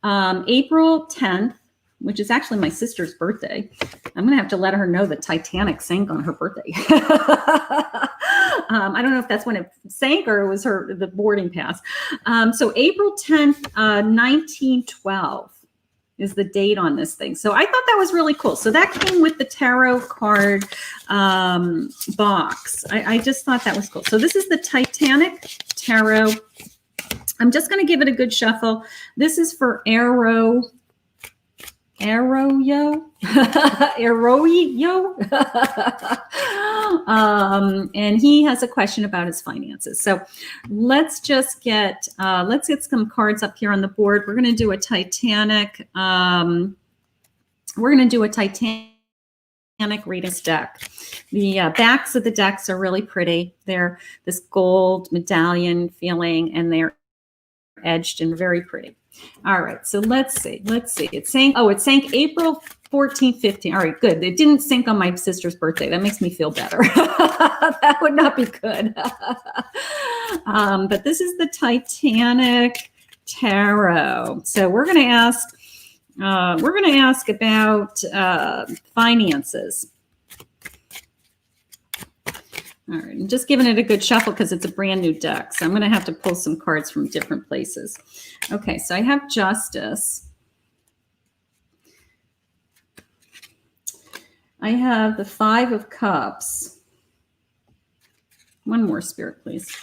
April 10th, which is actually my sister's birthday. I'm going to have to let her know the Titanic sank on her birthday. I don't know if that's when it sank or it was the boarding pass. So April 10th, 1912 is the date on this thing. So I thought that was really cool. So that came with the tarot card box. I just thought that was cool. So this is the Titanic Tarot. I'm just going to give it a good shuffle. This is for Arroyo. and he has a question about his finances. So let's get some cards up here on the board. We're going to do a Titanic. Reading deck. The backs of the decks are really pretty. They're this gold medallion feeling, and they're edged and very pretty. All right, so let's see. It's saying April 14, 15. All right, good. It didn't sync on my sister's birthday. That makes me feel better. That would not be good. But this is the Titanic Tarot. So we're going to ask about finances. All right, I'm just giving it a good shuffle because it's a brand new deck. So I'm going to have to pull some cards from different places. Okay, so I have Justice. I have the 5 of Cups. One more, Spirit, please.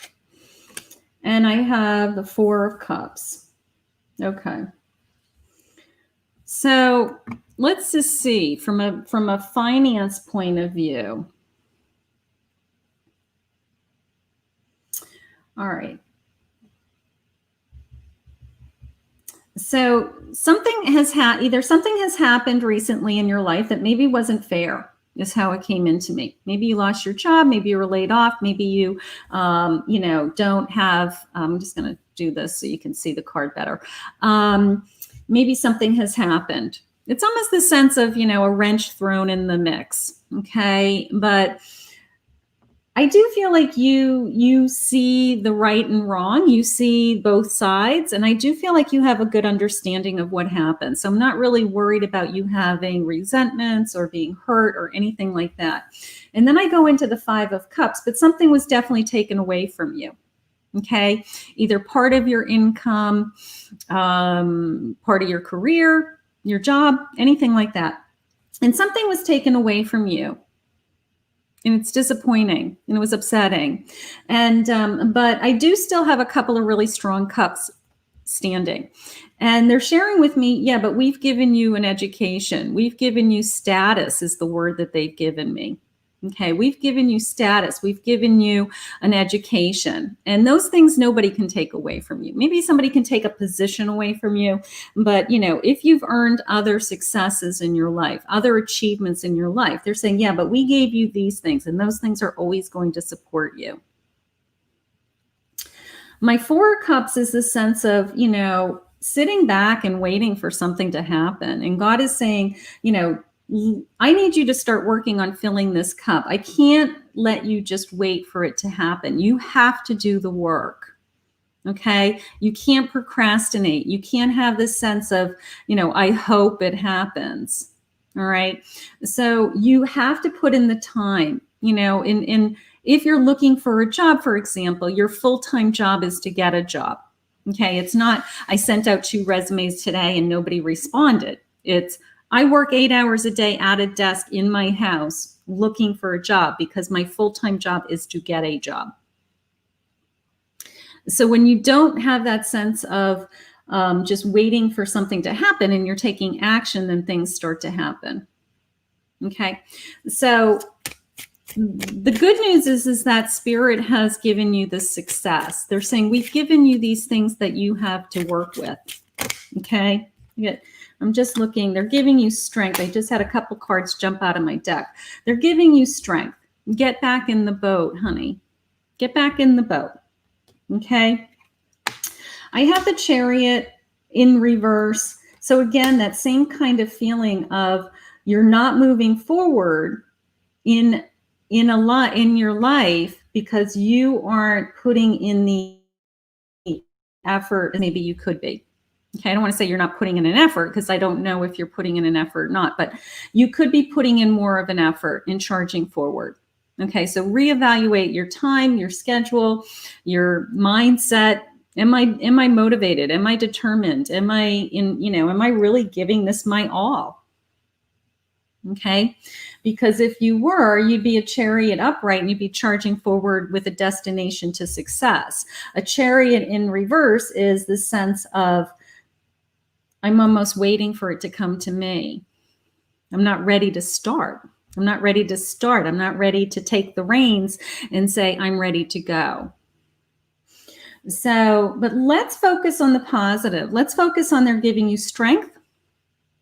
And I have the 4 of Cups. Okay. So let's just see from a finance point of view. All right. So something has happened recently in your life that maybe wasn't fair, is how it came into me. Maybe you lost your job. Maybe you were laid off. Maybe you, don't have, I'm just going to do this so you can see the card better. Maybe something has happened. It's almost the sense of, a wrench thrown in the mix. Okay. But I do feel like you see the right and wrong. You see both sides. And I do feel like you have a good understanding of what happened. So I'm not really worried about you having resentments or being hurt or anything like that. And then I go into the 5 of Cups, but something was definitely taken away from you. Okay. Either part of your income, part of your career, your job, anything like that. And something was taken away from you. And it's disappointing and it was upsetting. And, but I do still have a couple of really strong cups standing. And they're sharing with me, yeah, but we've given you an education. We've given you status is the word that they've given me. Okay, we've given you status. We've given you an education. And those things nobody can take away from you. Maybe somebody can take a position away from you. But, if you've earned other successes in your life, other achievements in your life, they're saying, yeah, but we gave you these things. And those things are always going to support you. My 4 of Cups is the sense of, sitting back and waiting for something to happen. And God is saying, I need you to start working on filling this cup. I can't let you just wait for it to happen. You have to do the work. Okay. You can't procrastinate. You can't have this sense of, I hope it happens. All right. So you have to put in the time, if you're looking for a job, for example, your full-time job is to get a job. Okay. It's not, I sent out 2 resumes today and nobody responded. It's, I work 8 hours a day at a desk in my house looking for a job because my full-time job is to get a job. So when you don't have that sense of just waiting for something to happen and you're taking action, then things start to happen. Okay. So the good news is that Spirit has given you this success. They're saying, we've given you these things that you have to work with. Okay. I'm just looking. They're giving you strength. I just had a couple cards jump out of my deck. They're giving you strength. Get back in the boat, honey. Get back in the boat. Okay. I have the Chariot in reverse. So again, that same kind of feeling of you're not moving forward in your life because you aren't putting in the effort as maybe you could be. Okay, I don't want to say you're not putting in an effort because I don't know if you're putting in an effort or not, but you could be putting in more of an effort in charging forward. Okay, so reevaluate your time, your schedule, your mindset. Am I motivated? Am I determined? Am I really giving this my all? Okay, because if you were, you'd be a Chariot upright and you'd be charging forward with a destination to success. A Chariot in reverse is the sense of, I'm almost waiting for it to come to me. I'm not ready to start. I'm not ready to start. I'm not ready to take the reins and say, I'm ready to go. So, but let's focus on the positive. Let's focus on they're giving you strength.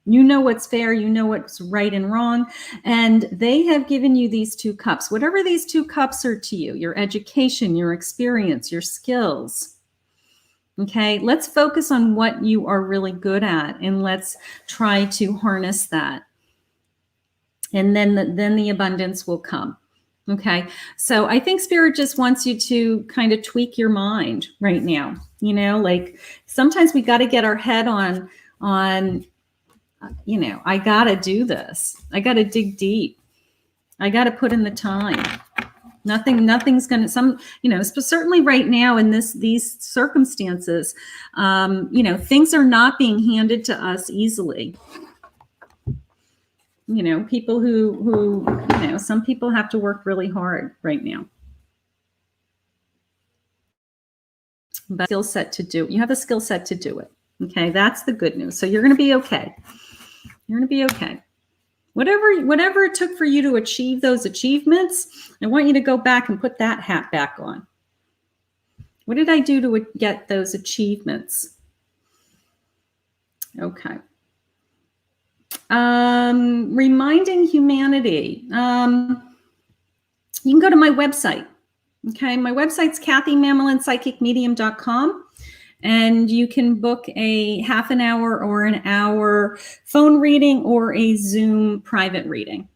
You know what's fair. You know what's right and wrong. And they have given you these 2 cups. Whatever these 2 cups are to you, your education, your experience, your skills. Okay, let's focus on what you are really good at and let's try to harness that. And then the abundance will come. Okay, so I think Spirit just wants you to kind of tweak your mind right now. You know, like sometimes we got to get our head on, you know, I got to do this. I got to dig deep. I got to put in the time. Nothing's going to, you know, certainly right now in these circumstances, you know, things are not being handed to us easily. You know, people who, you know, some people have to work really hard right now. But skill set to do, you have the skill set to do it. Okay, that's the good news. So you're going to be okay. You're going to be okay. Whatever it took for you to achieve those achievements, I want you to go back and put that hat back on. What did I do to get those achievements? Okay. Reminding humanity. You can go to my website. Okay, my website's KathyMamolenPsychicMedium.com. And you can book a half an hour or an hour phone reading or a Zoom private reading.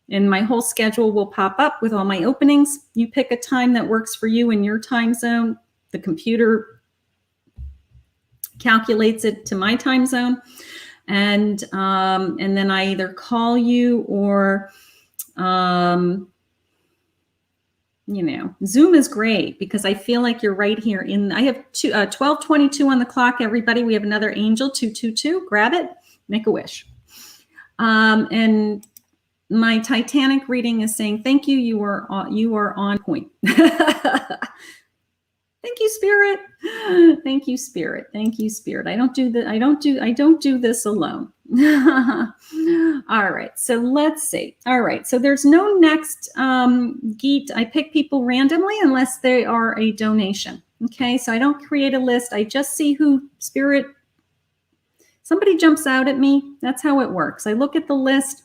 And my whole schedule will pop up with all my openings. You pick a time that works for you in your time zone. The computer calculates it to my time zone. And then I either call you or, you know, Zoom is great because I feel like you're right here I have 12:22 on the clock, everybody. We have another angel, 222. Grab it, make a wish. And my Titanic reading is saying, thank you. You are on point. Thank you, Spirit. Thank you, Spirit. Thank you, Spirit. I don't do this alone. All right. So let's see. All right. So there's no next Geet. I pick people randomly unless they are a donation. Okay. So I don't create a list. I just see who Spirit, somebody jumps out at me. That's how it works. I look at the list.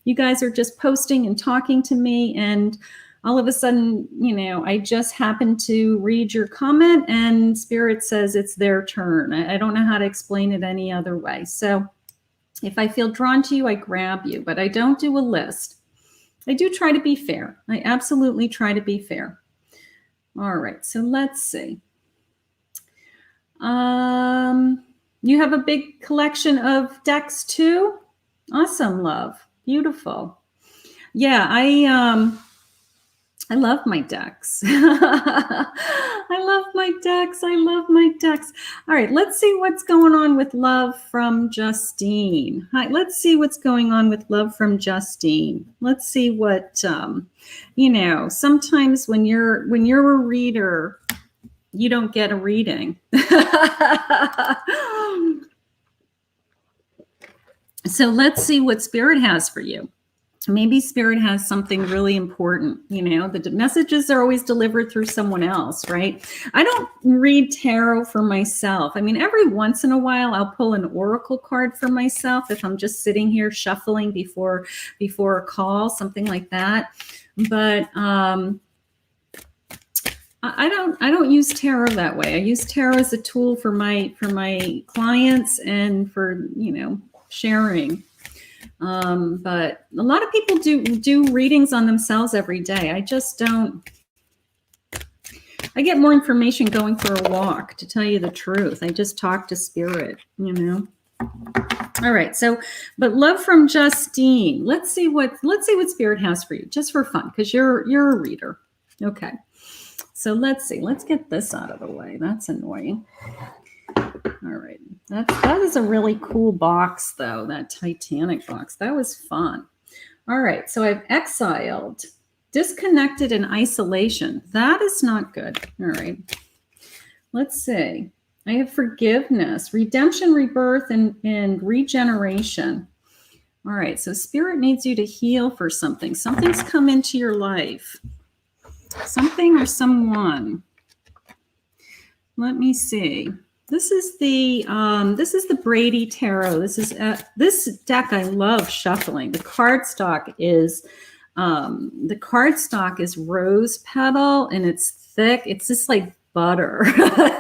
You guys are just posting and talking to me, and all of a sudden, you know, I just happen to read your comment and Spirit says it's their turn. I don't know how to explain it any other way. So if I feel drawn to you, I grab you, but I don't do a list. I do try to be fair. I absolutely try to be fair. All right, so let's see. You have a big collection of decks too? Awesome, love. Beautiful. Yeah, I love my decks. I love my decks. I love my decks. All right, let's see what's going on with love from Justine. Hi, let's see what's going on with love from Justine. Let's see what, you know, sometimes when you're a reader, you don't get a reading. So let's see what Spirit has for you. Maybe Spirit has something really important. You know, the messages are always delivered through someone else, right? I don't read tarot for myself. I mean, every once in a while, I'll pull an oracle card for myself if I'm just sitting here shuffling before a call, something like that. But I don't use tarot that way. I use tarot as a tool for my clients and for, you know, sharing. But a lot of people do readings on themselves every day. I just don't. I get more information going for a walk, to tell you the truth. I just talk to Spirit, you know. All right. So, but love from Justine. Let's see what Spirit has for you, just for fun, because you're a reader. Okay. So let's see. Let's get this out of the way. That's annoying. All right. That is a really cool box, though, that Titanic box. That was fun. All right. So I've exiled, disconnected, and isolation. That is not good. All right. Let's see. I have forgiveness, redemption, rebirth, and regeneration. All right, so Spirit needs you to heal for something. Something's come into your life. Something or someone. Let me see. This is the Brady Tarot. This deck I love shuffling. The cardstock is rose petal, and it's thick. It's just like butter.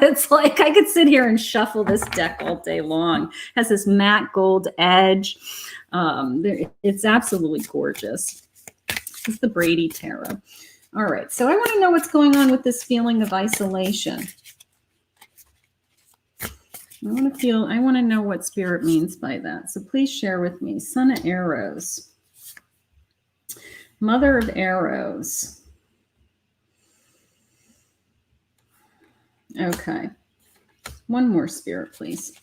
It's like I could sit here and shuffle this deck all day long. It has this matte gold edge. It's absolutely gorgeous. This is the Brady Tarot. All right, so I want to know what's going on with this feeling of isolation. I want to know what Spirit means by that. So please share with me. Son of Arrows. Mother of Arrows. Okay. One more, Spirit, please.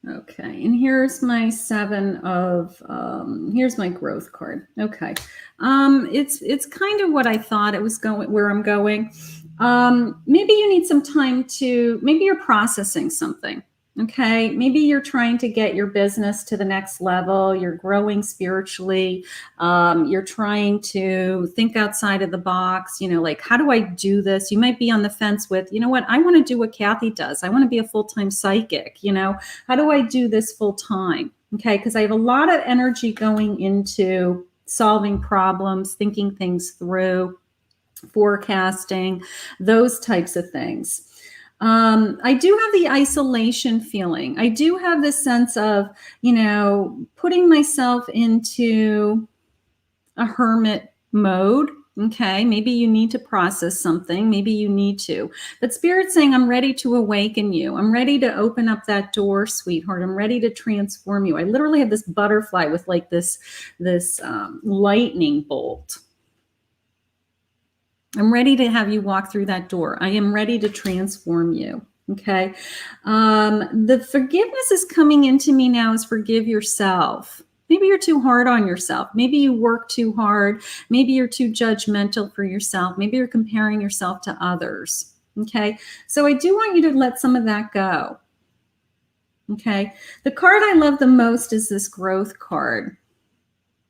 Okay, and here's my here's my growth card. Okay, it's kind of what I thought it was going, where I'm going. Maybe you need some time maybe you're processing something. Okay, maybe you're trying to get your business to the next level. You're growing spiritually. You're trying to think outside of the box. Like, how do I do this? You might be on the fence with, you know what? I want to do what Kathy does. I want to be a full-time psychic. How do I do this full time? Okay, because I have a lot of energy going into solving problems, thinking things through, forecasting, those types of things. I do have the isolation feeling. I do have this sense of, putting myself into a hermit mode. Okay, maybe you need to process something. Maybe you need to. But Spirit's saying, I'm ready to awaken you. I'm ready to open up that door, sweetheart. I'm ready to transform you. I literally have this butterfly with like this lightning bolt. I'm ready to have you walk through that door. I am ready to transform you. Okay. The forgiveness is coming into me now is forgive yourself. Maybe you're too hard on yourself. Maybe you work too hard. Maybe you're too judgmental for yourself. Maybe you're comparing yourself to others. Okay. So I do want you to let some of that go. Okay. The card I love the most is this growth card.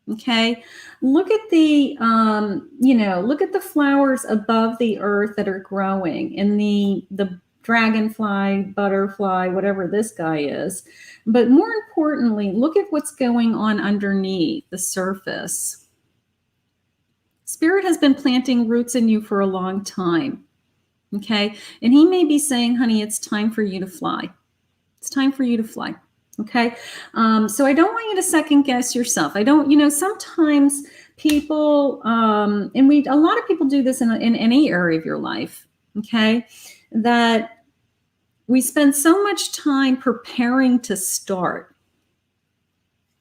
Okay, look at the, look at the flowers above the earth that are growing, and the dragonfly, butterfly, whatever this guy is. But more importantly, look at what's going on underneath the surface. Spirit has been planting roots in you for a long time. Okay, and he may be saying, honey, it's time for you to fly. It's time for you to fly. Okay. So I don't want you to second guess yourself. I don't, sometimes people, and a lot of people do this in any area of your life. Okay. That we spend so much time preparing to start.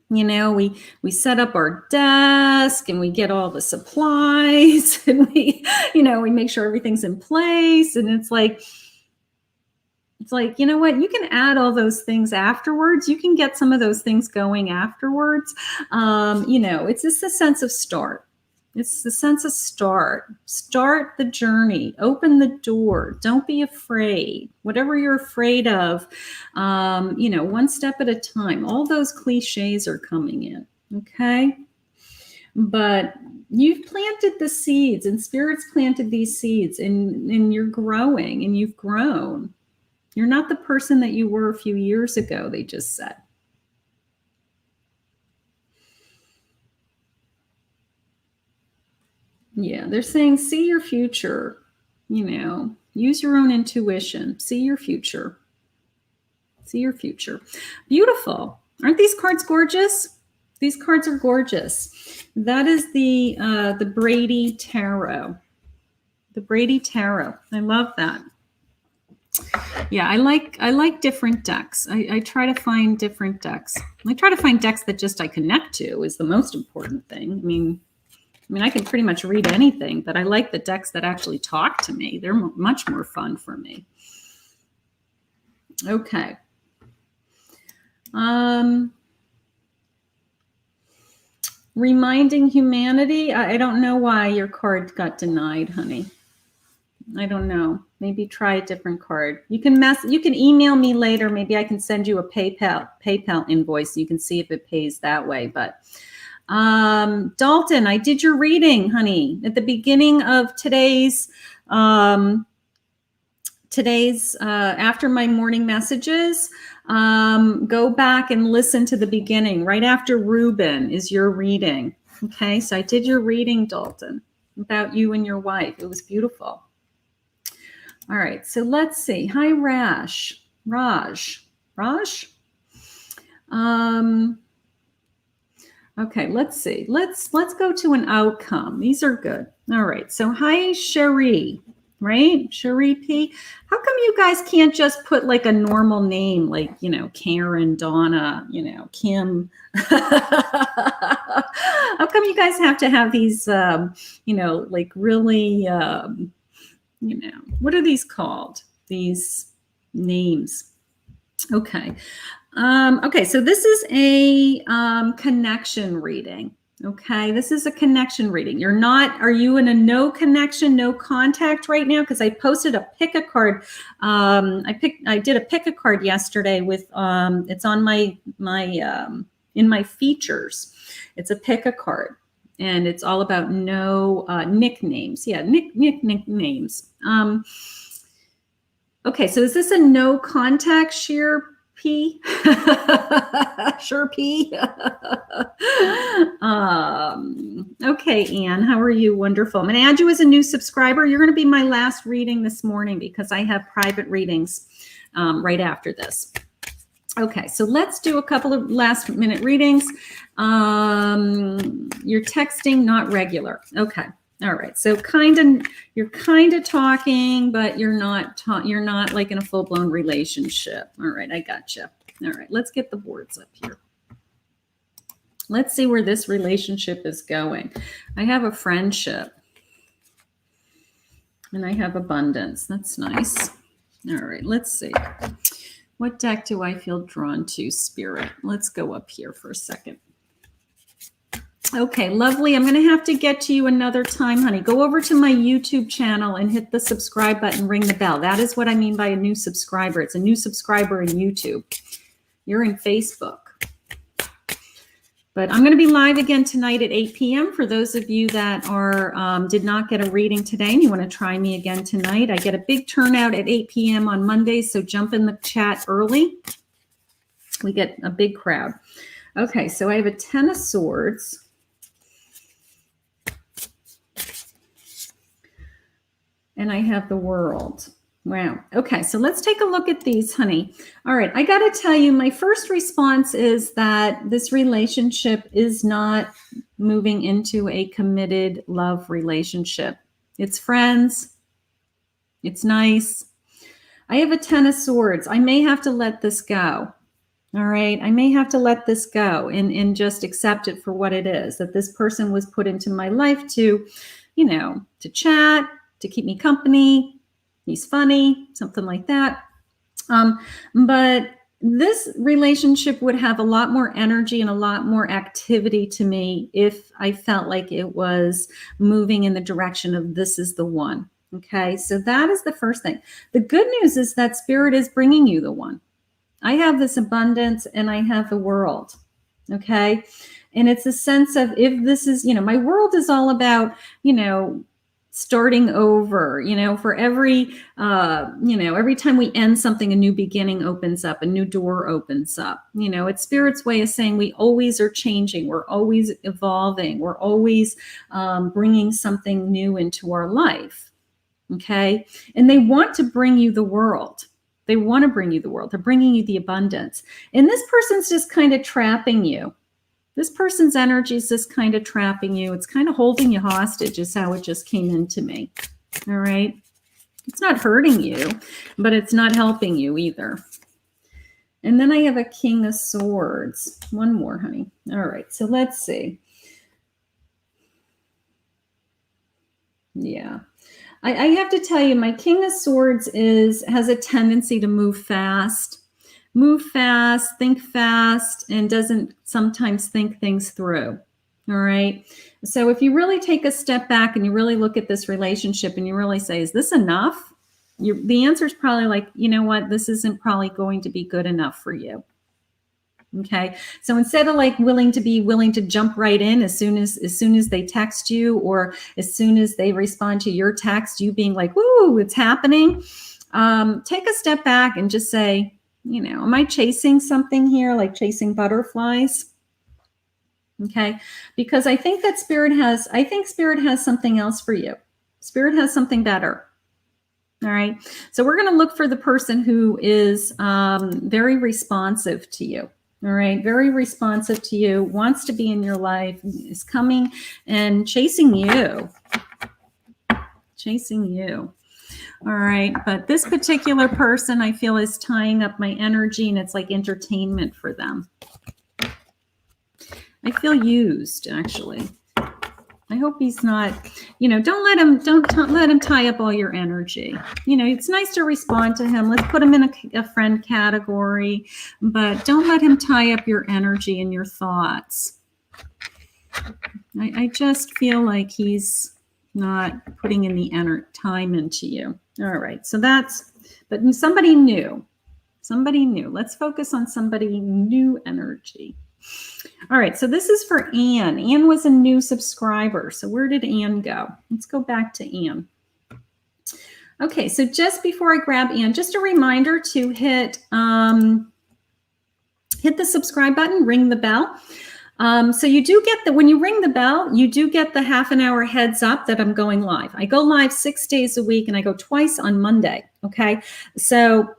We set up our desk and we get all the supplies and we make sure everything's in place. And it's like, you know what? You can add all those things afterwards. You can get some of those things going afterwards. It's just a sense of start. It's the sense of start. Start the journey. Open the door. Don't be afraid. Whatever you're afraid of, one step at a time. All those cliches are coming in. Okay. But you've planted the seeds, and Spirit's planted these seeds, and you're growing, and you've grown. You're not the person that you were a few years ago, they just said. Yeah, they're saying, see your future, use your own intuition, see your future. See your future. Beautiful. Aren't these cards gorgeous? These cards are gorgeous. That is the Brady Tarot. The Brady Tarot. I love that. Yeah, I like different decks. I try to find different decks. I try to find decks that just I connect to is the most important thing. I mean, I can pretty much read anything, but I like the decks that actually talk to me. They're much more fun for me. Okay. Reminding humanity. I don't know why your card got denied, honey. I don't know. Maybe try a different card. You can email me later. Maybe I can send you a PayPal invoice. You can see if it pays that way. But Dalton, I did your reading, honey, at the beginning of today's after my morning messages. Go back and listen to the beginning. Right after Ruben is your reading. Okay, so I did your reading, Dalton, about you and your wife. It was beautiful. All right, so let's see. Hi, Raj. Okay, let's see. Let's go to an outcome. These are good. All right, so hi, Cherie, right? Cherie P. How come you guys can't just put like a normal name, like, you know, Karen, Donna, you know, Kim? How come you guys have to have these, you know, like really, you know, what are these called? These names. Okay. Okay, so this is a connection reading. Okay, this is a connection reading. Are you in a no connection, no contact right now? Because I posted a pick a card. I did a pick a card yesterday with, it's on my in my features. It's a pick a card. And it's all about no nicknames. Yeah, nicknames. Okay, so is this a no contact, Sheer P? Sure, P. Okay, Anne, how are you? Wonderful. I'm going to add you as a new subscriber. You're going to be my last reading this morning because I have private readings right after this. Okay, so let's do a couple of last minute readings. You're texting, not regular. Okay. All right. So you're kind of talking, but you're not like in a full-blown relationship. All right. I gotcha. All right. Let's get the boards up here. Let's see where this relationship is going. I have a friendship and I have abundance. That's nice. All right. Let's see. What deck do I feel drawn to, Spirit? Let's go up here for a second. Okay, lovely. I'm going to have to get to you another time, honey. Go over to my YouTube channel and hit the subscribe button, ring the bell. That is what I mean by a new subscriber. It's a new subscriber in YouTube. You're in Facebook. But I'm going to be live again tonight at 8 p.m. For those of you that did not get a reading today and you want to try me again tonight. I get a big turnout at 8 p.m. on Mondays, so jump in the chat early. We get a big crowd. Okay, so I have a 10 of Swords. And I have the World. Wow. Okay, so let's take a look at these, honey. All right, I got to tell you, my first response is that this relationship is not moving into a committed love relationship. It's friends. It's nice. I have a 10 of Swords. I may have to let this go. All right, I may have to let this go and just accept it for what it is, that this person was put into my life to, you know, to chat, to keep me company. He's funny, something like that. But this relationship would have a lot more energy and a lot more activity to me if I felt like it was moving in the direction of this is the one. Okay, so that is the first thing. The good news is that Spirit is bringing you the one. I have this abundance and I have the World. Okay, and it's a sense of, if this is, you know, my world is all about, you know, starting over, you know, for every, you know, every time we end something, a new beginning opens up, a new door opens up. You know, it's Spirit's way of saying we always are changing. We're always evolving. We're always bringing something new into our life. Okay. And they want to bring you the World. They want to bring you the World. They're bringing you the abundance. And this person's just kind of trapping you. This person's energy is just kind of trapping you. It's kind of holding you hostage is how it just came into me. All right. It's not hurting you, but it's not helping you either. And then I have a King of Swords. One more, honey. All right. So let's see. Yeah. I have to tell you, my King of Swords has a tendency to move fast, think fast, and doesn't sometimes think things through. All right. So if you really take a step back and you really look at this relationship and you really say, is this enough? The answer is probably like, you know what, this isn't probably going to be good enough for you. Okay. So instead of like willing to jump right in as soon as they text you, or as soon as they respond to your text, you being like, woo, it's happening. Take a step back and just say, you know, am I chasing something here, like chasing butterflies? Okay. Because I think spirit has something else for you. Spirit has something better. All right. So we're going to look for the person who is very responsive to you. All right. Very responsive to you, wants to be in your life, is coming and chasing you. Chasing you. All right. But this particular person, I feel, is tying up my energy, and it's like entertainment for them. I feel used, actually. I hope he's not, you know, don't let him tie up all your energy. You know, it's nice to respond to him. Let's put him in a friend category, but don't let him tie up your energy and your thoughts. I just feel like he's not putting in the time into you. All right. So but somebody new. Let's focus on somebody new energy. All right, so this is for Anne. Anne was a new subscriber. So where did Anne go? Let's go back to Anne. Okay, so just before I grab Anne, just a reminder to hit the subscribe button, ring the bell. So you do get when you ring the bell, you do get the half an hour heads up that I'm going live. I go live 6 days a week, and I go twice on Monday. Okay, so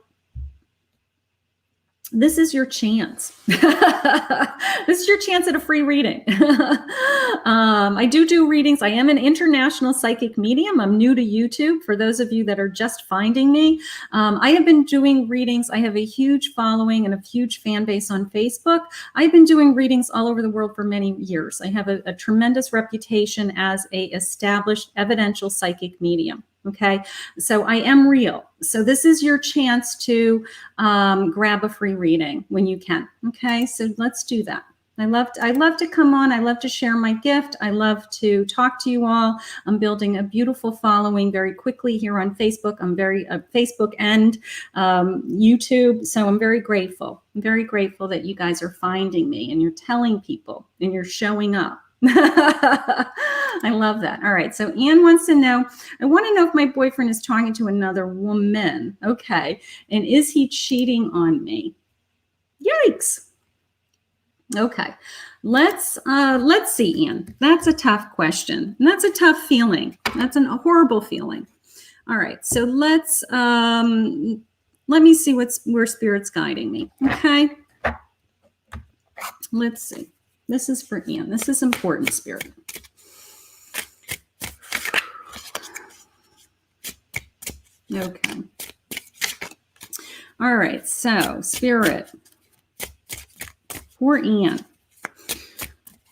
this is your chance. This is your chance at a free reading. I do readings. I am an international psychic medium. I'm new to YouTube. For those of you that are just finding me, I have been doing readings. I have a huge following and a huge fan base on Facebook. I've been doing readings all over the world for many years. I have a tremendous reputation as an established evidential psychic medium. Okay, so I am real. So this is your chance to grab a free reading when you can. Okay, so let's do that. I love to come on. I love to share my gift. I love to talk to you all. I'm building a beautiful following very quickly here on Facebook. I'm very Facebook and YouTube. So I'm very grateful. I'm very grateful that you guys are finding me and you're telling people and you're showing up. I love that. All right. So Anne wants to know, I want to know if my boyfriend is talking to another woman. Okay. And is he cheating on me? Yikes. Okay. Let's see, Anne. That's a tough question. And that's a tough feeling. That's a horrible feeling. All right. So let me see where Spirit's guiding me. Okay. Let's see. This is for Anne. This is important, Spirit. Okay. All right. So, Spirit, poor Anne.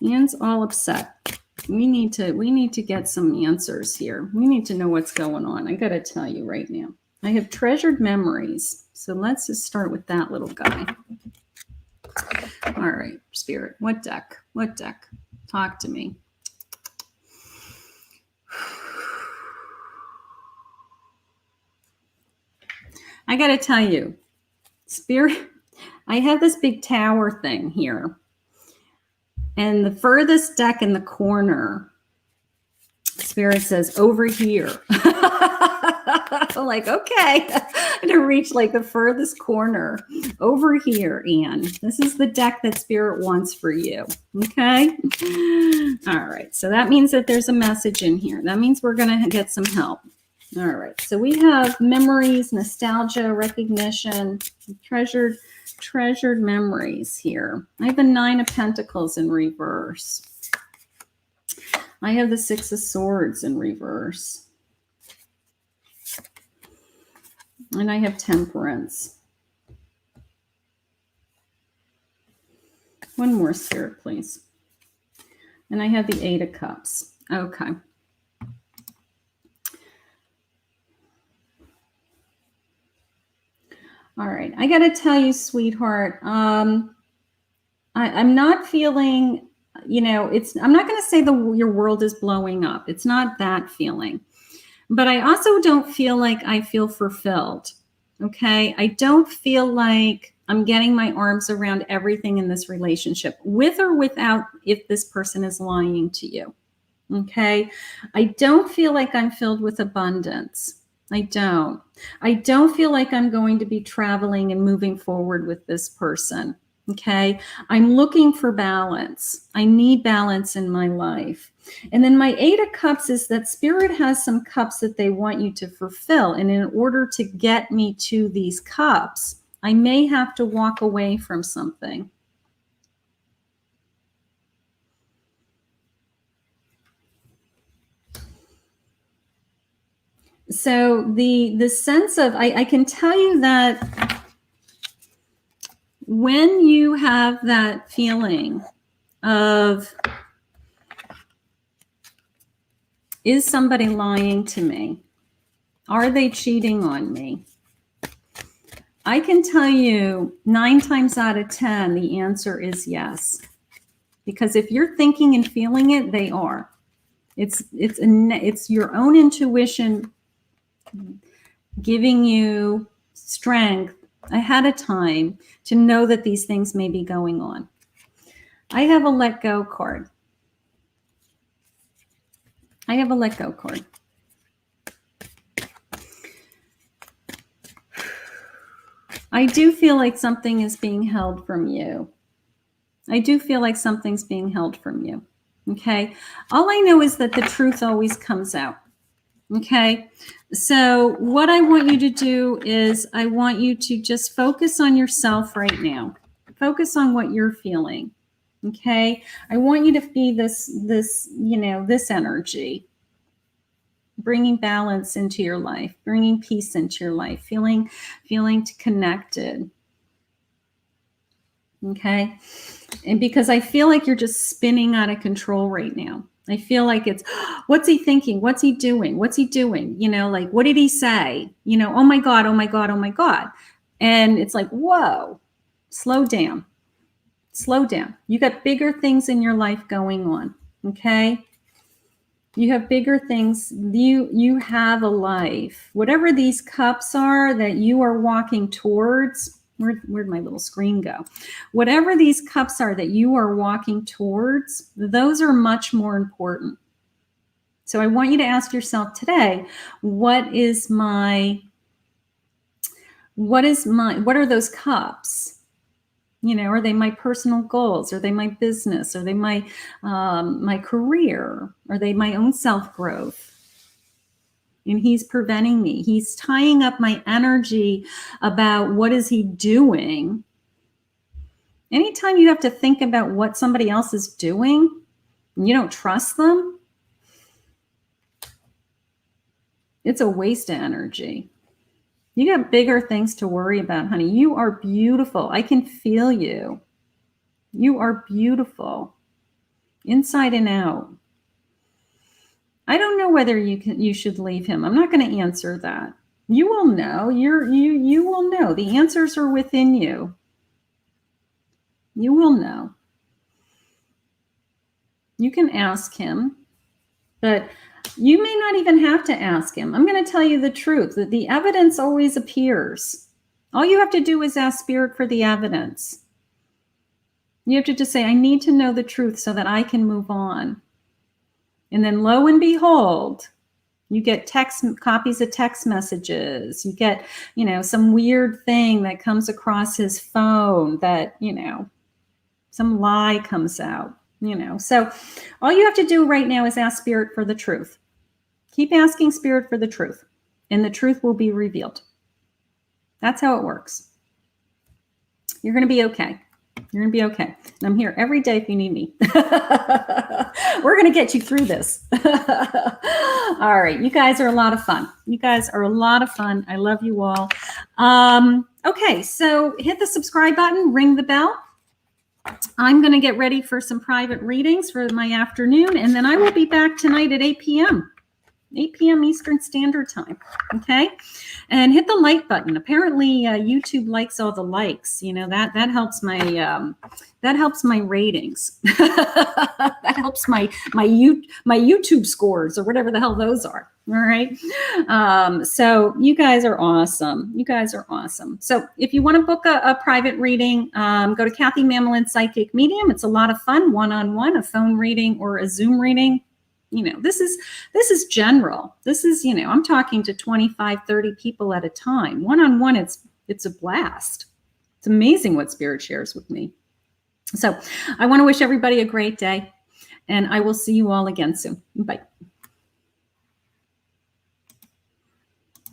Anne's all upset. We need to get some answers here. We need to know what's going on. I got to tell you right now. I have treasured memories. So let's just start with that little guy. All right, Spirit, what deck? What deck? Talk to me. I got to tell you, Spirit, I have this big tower thing here. And the furthest deck in the corner, Spirit says, over here. I'm like, okay. I'm going to reach like the furthest corner over here, Anne. This is the deck that Spirit wants for you. Okay. All right. So that means that there's a message in here. That means we're going to get some help. All right. So we have memories, nostalgia, recognition, treasured memories here. I have the 9 of Pentacles in reverse. I have the 6 of Swords in reverse. And I have Temperance. One more, Spirit, please. And I have the 8 of Cups. Okay. All right. I got to tell you, sweetheart, I'm not feeling, you know, I'm not going to say your world is blowing up. It's not that feeling. But I also don't feel like I feel fulfilled. Okay. I don't feel like I'm getting my arms around everything in this relationship, with or without, if this person is lying to you. Okay. I don't feel like I'm filled with abundance. I don't feel like I'm going to be traveling and moving forward with this person. Okay. I'm looking for balance. I need balance in my life. And then my 8 of Cups is that Spirit has some cups that they want you to fulfill. And in order to get me to these cups, I may have to walk away from something. So the sense of, I can tell you that when you have that feeling of, is somebody lying to me? Are they cheating on me? I can tell you 9 times out of 10, the answer is yes. Because if you're thinking and feeling it, they are. It's your own intuition giving you strength ahead of time to know that these things may be going on. I have a let go card. I have a let go card. I do feel like something is being held from you. I do feel like something's being held from you. Okay. All I know is that the truth always comes out. Okay. So what I want you to do is I want you to just focus on yourself right now. Focus on what you're feeling. Okay. I want you to be this energy, bringing balance into your life, bringing peace into your life, feeling connected. Okay. And because I feel like you're just spinning out of control right now. I feel like it's, what's he thinking? What's he doing? What's he doing? You know, like, what did he say? You know, oh my God, oh my God, oh my God. And it's like, whoa, slow down. Slow down. You got bigger things in your life going on. Okay. You have bigger things. You have a life. Whatever these cups are that you are walking towards, where'd my little screen go? Whatever these cups are that you are walking towards, those are much more important. So I want you to ask yourself today, what are those cups? You know, are they my personal goals? Are they my business? Are they my career? Are they my own self-growth? And he's preventing me. He's tying up my energy about what is he doing. Anytime you have to think about what somebody else is doing, and you don't trust them, it's a waste of energy. You got bigger things to worry about, honey. You are beautiful. I can feel you. You are beautiful, inside and out. I don't know whether you should leave him. I'm not going to answer that. You will know. You will know. The answers are within you. You will know. You can ask him, but you may not even have to ask him. I'm going to tell you the truth, that the evidence always appears. All you have to do is ask Spirit for the evidence. You have to just say, I need to know the truth so that I can move on. And then lo and behold, you get copies of text messages. You get, some weird thing that comes across his phone that, some lie comes out, So all you have to do right now is ask Spirit for the truth. Keep asking Spirit for the truth, and the truth will be revealed. That's how it works. You're going to be okay. You're going to be okay. And I'm here every day if you need me. We're going to get you through this. All right. You guys are a lot of fun. I love you all. Okay. So hit the subscribe button, ring the bell. I'm going to get ready for some private readings for my afternoon, and then I will be back tonight at 8 p.m. 8 p.m. Eastern Standard Time. Okay. And hit the like button. Apparently YouTube likes all the likes. You know, that helps my ratings. That helps my YouTube scores, or whatever the hell those are. All right. So you guys are awesome. You guys are awesome. So if you want to book a private reading, go to Kathy Mamolen Psychic Medium. It's a lot of fun, one-on-one, a phone reading or a Zoom reading. You know, this is general. This is, you know, I'm talking to 25, 30 people at a time. One-on-one, it's a blast. It's amazing what Spirit shares with me. So I want to wish everybody a great day, and I will see you all again soon. Bye.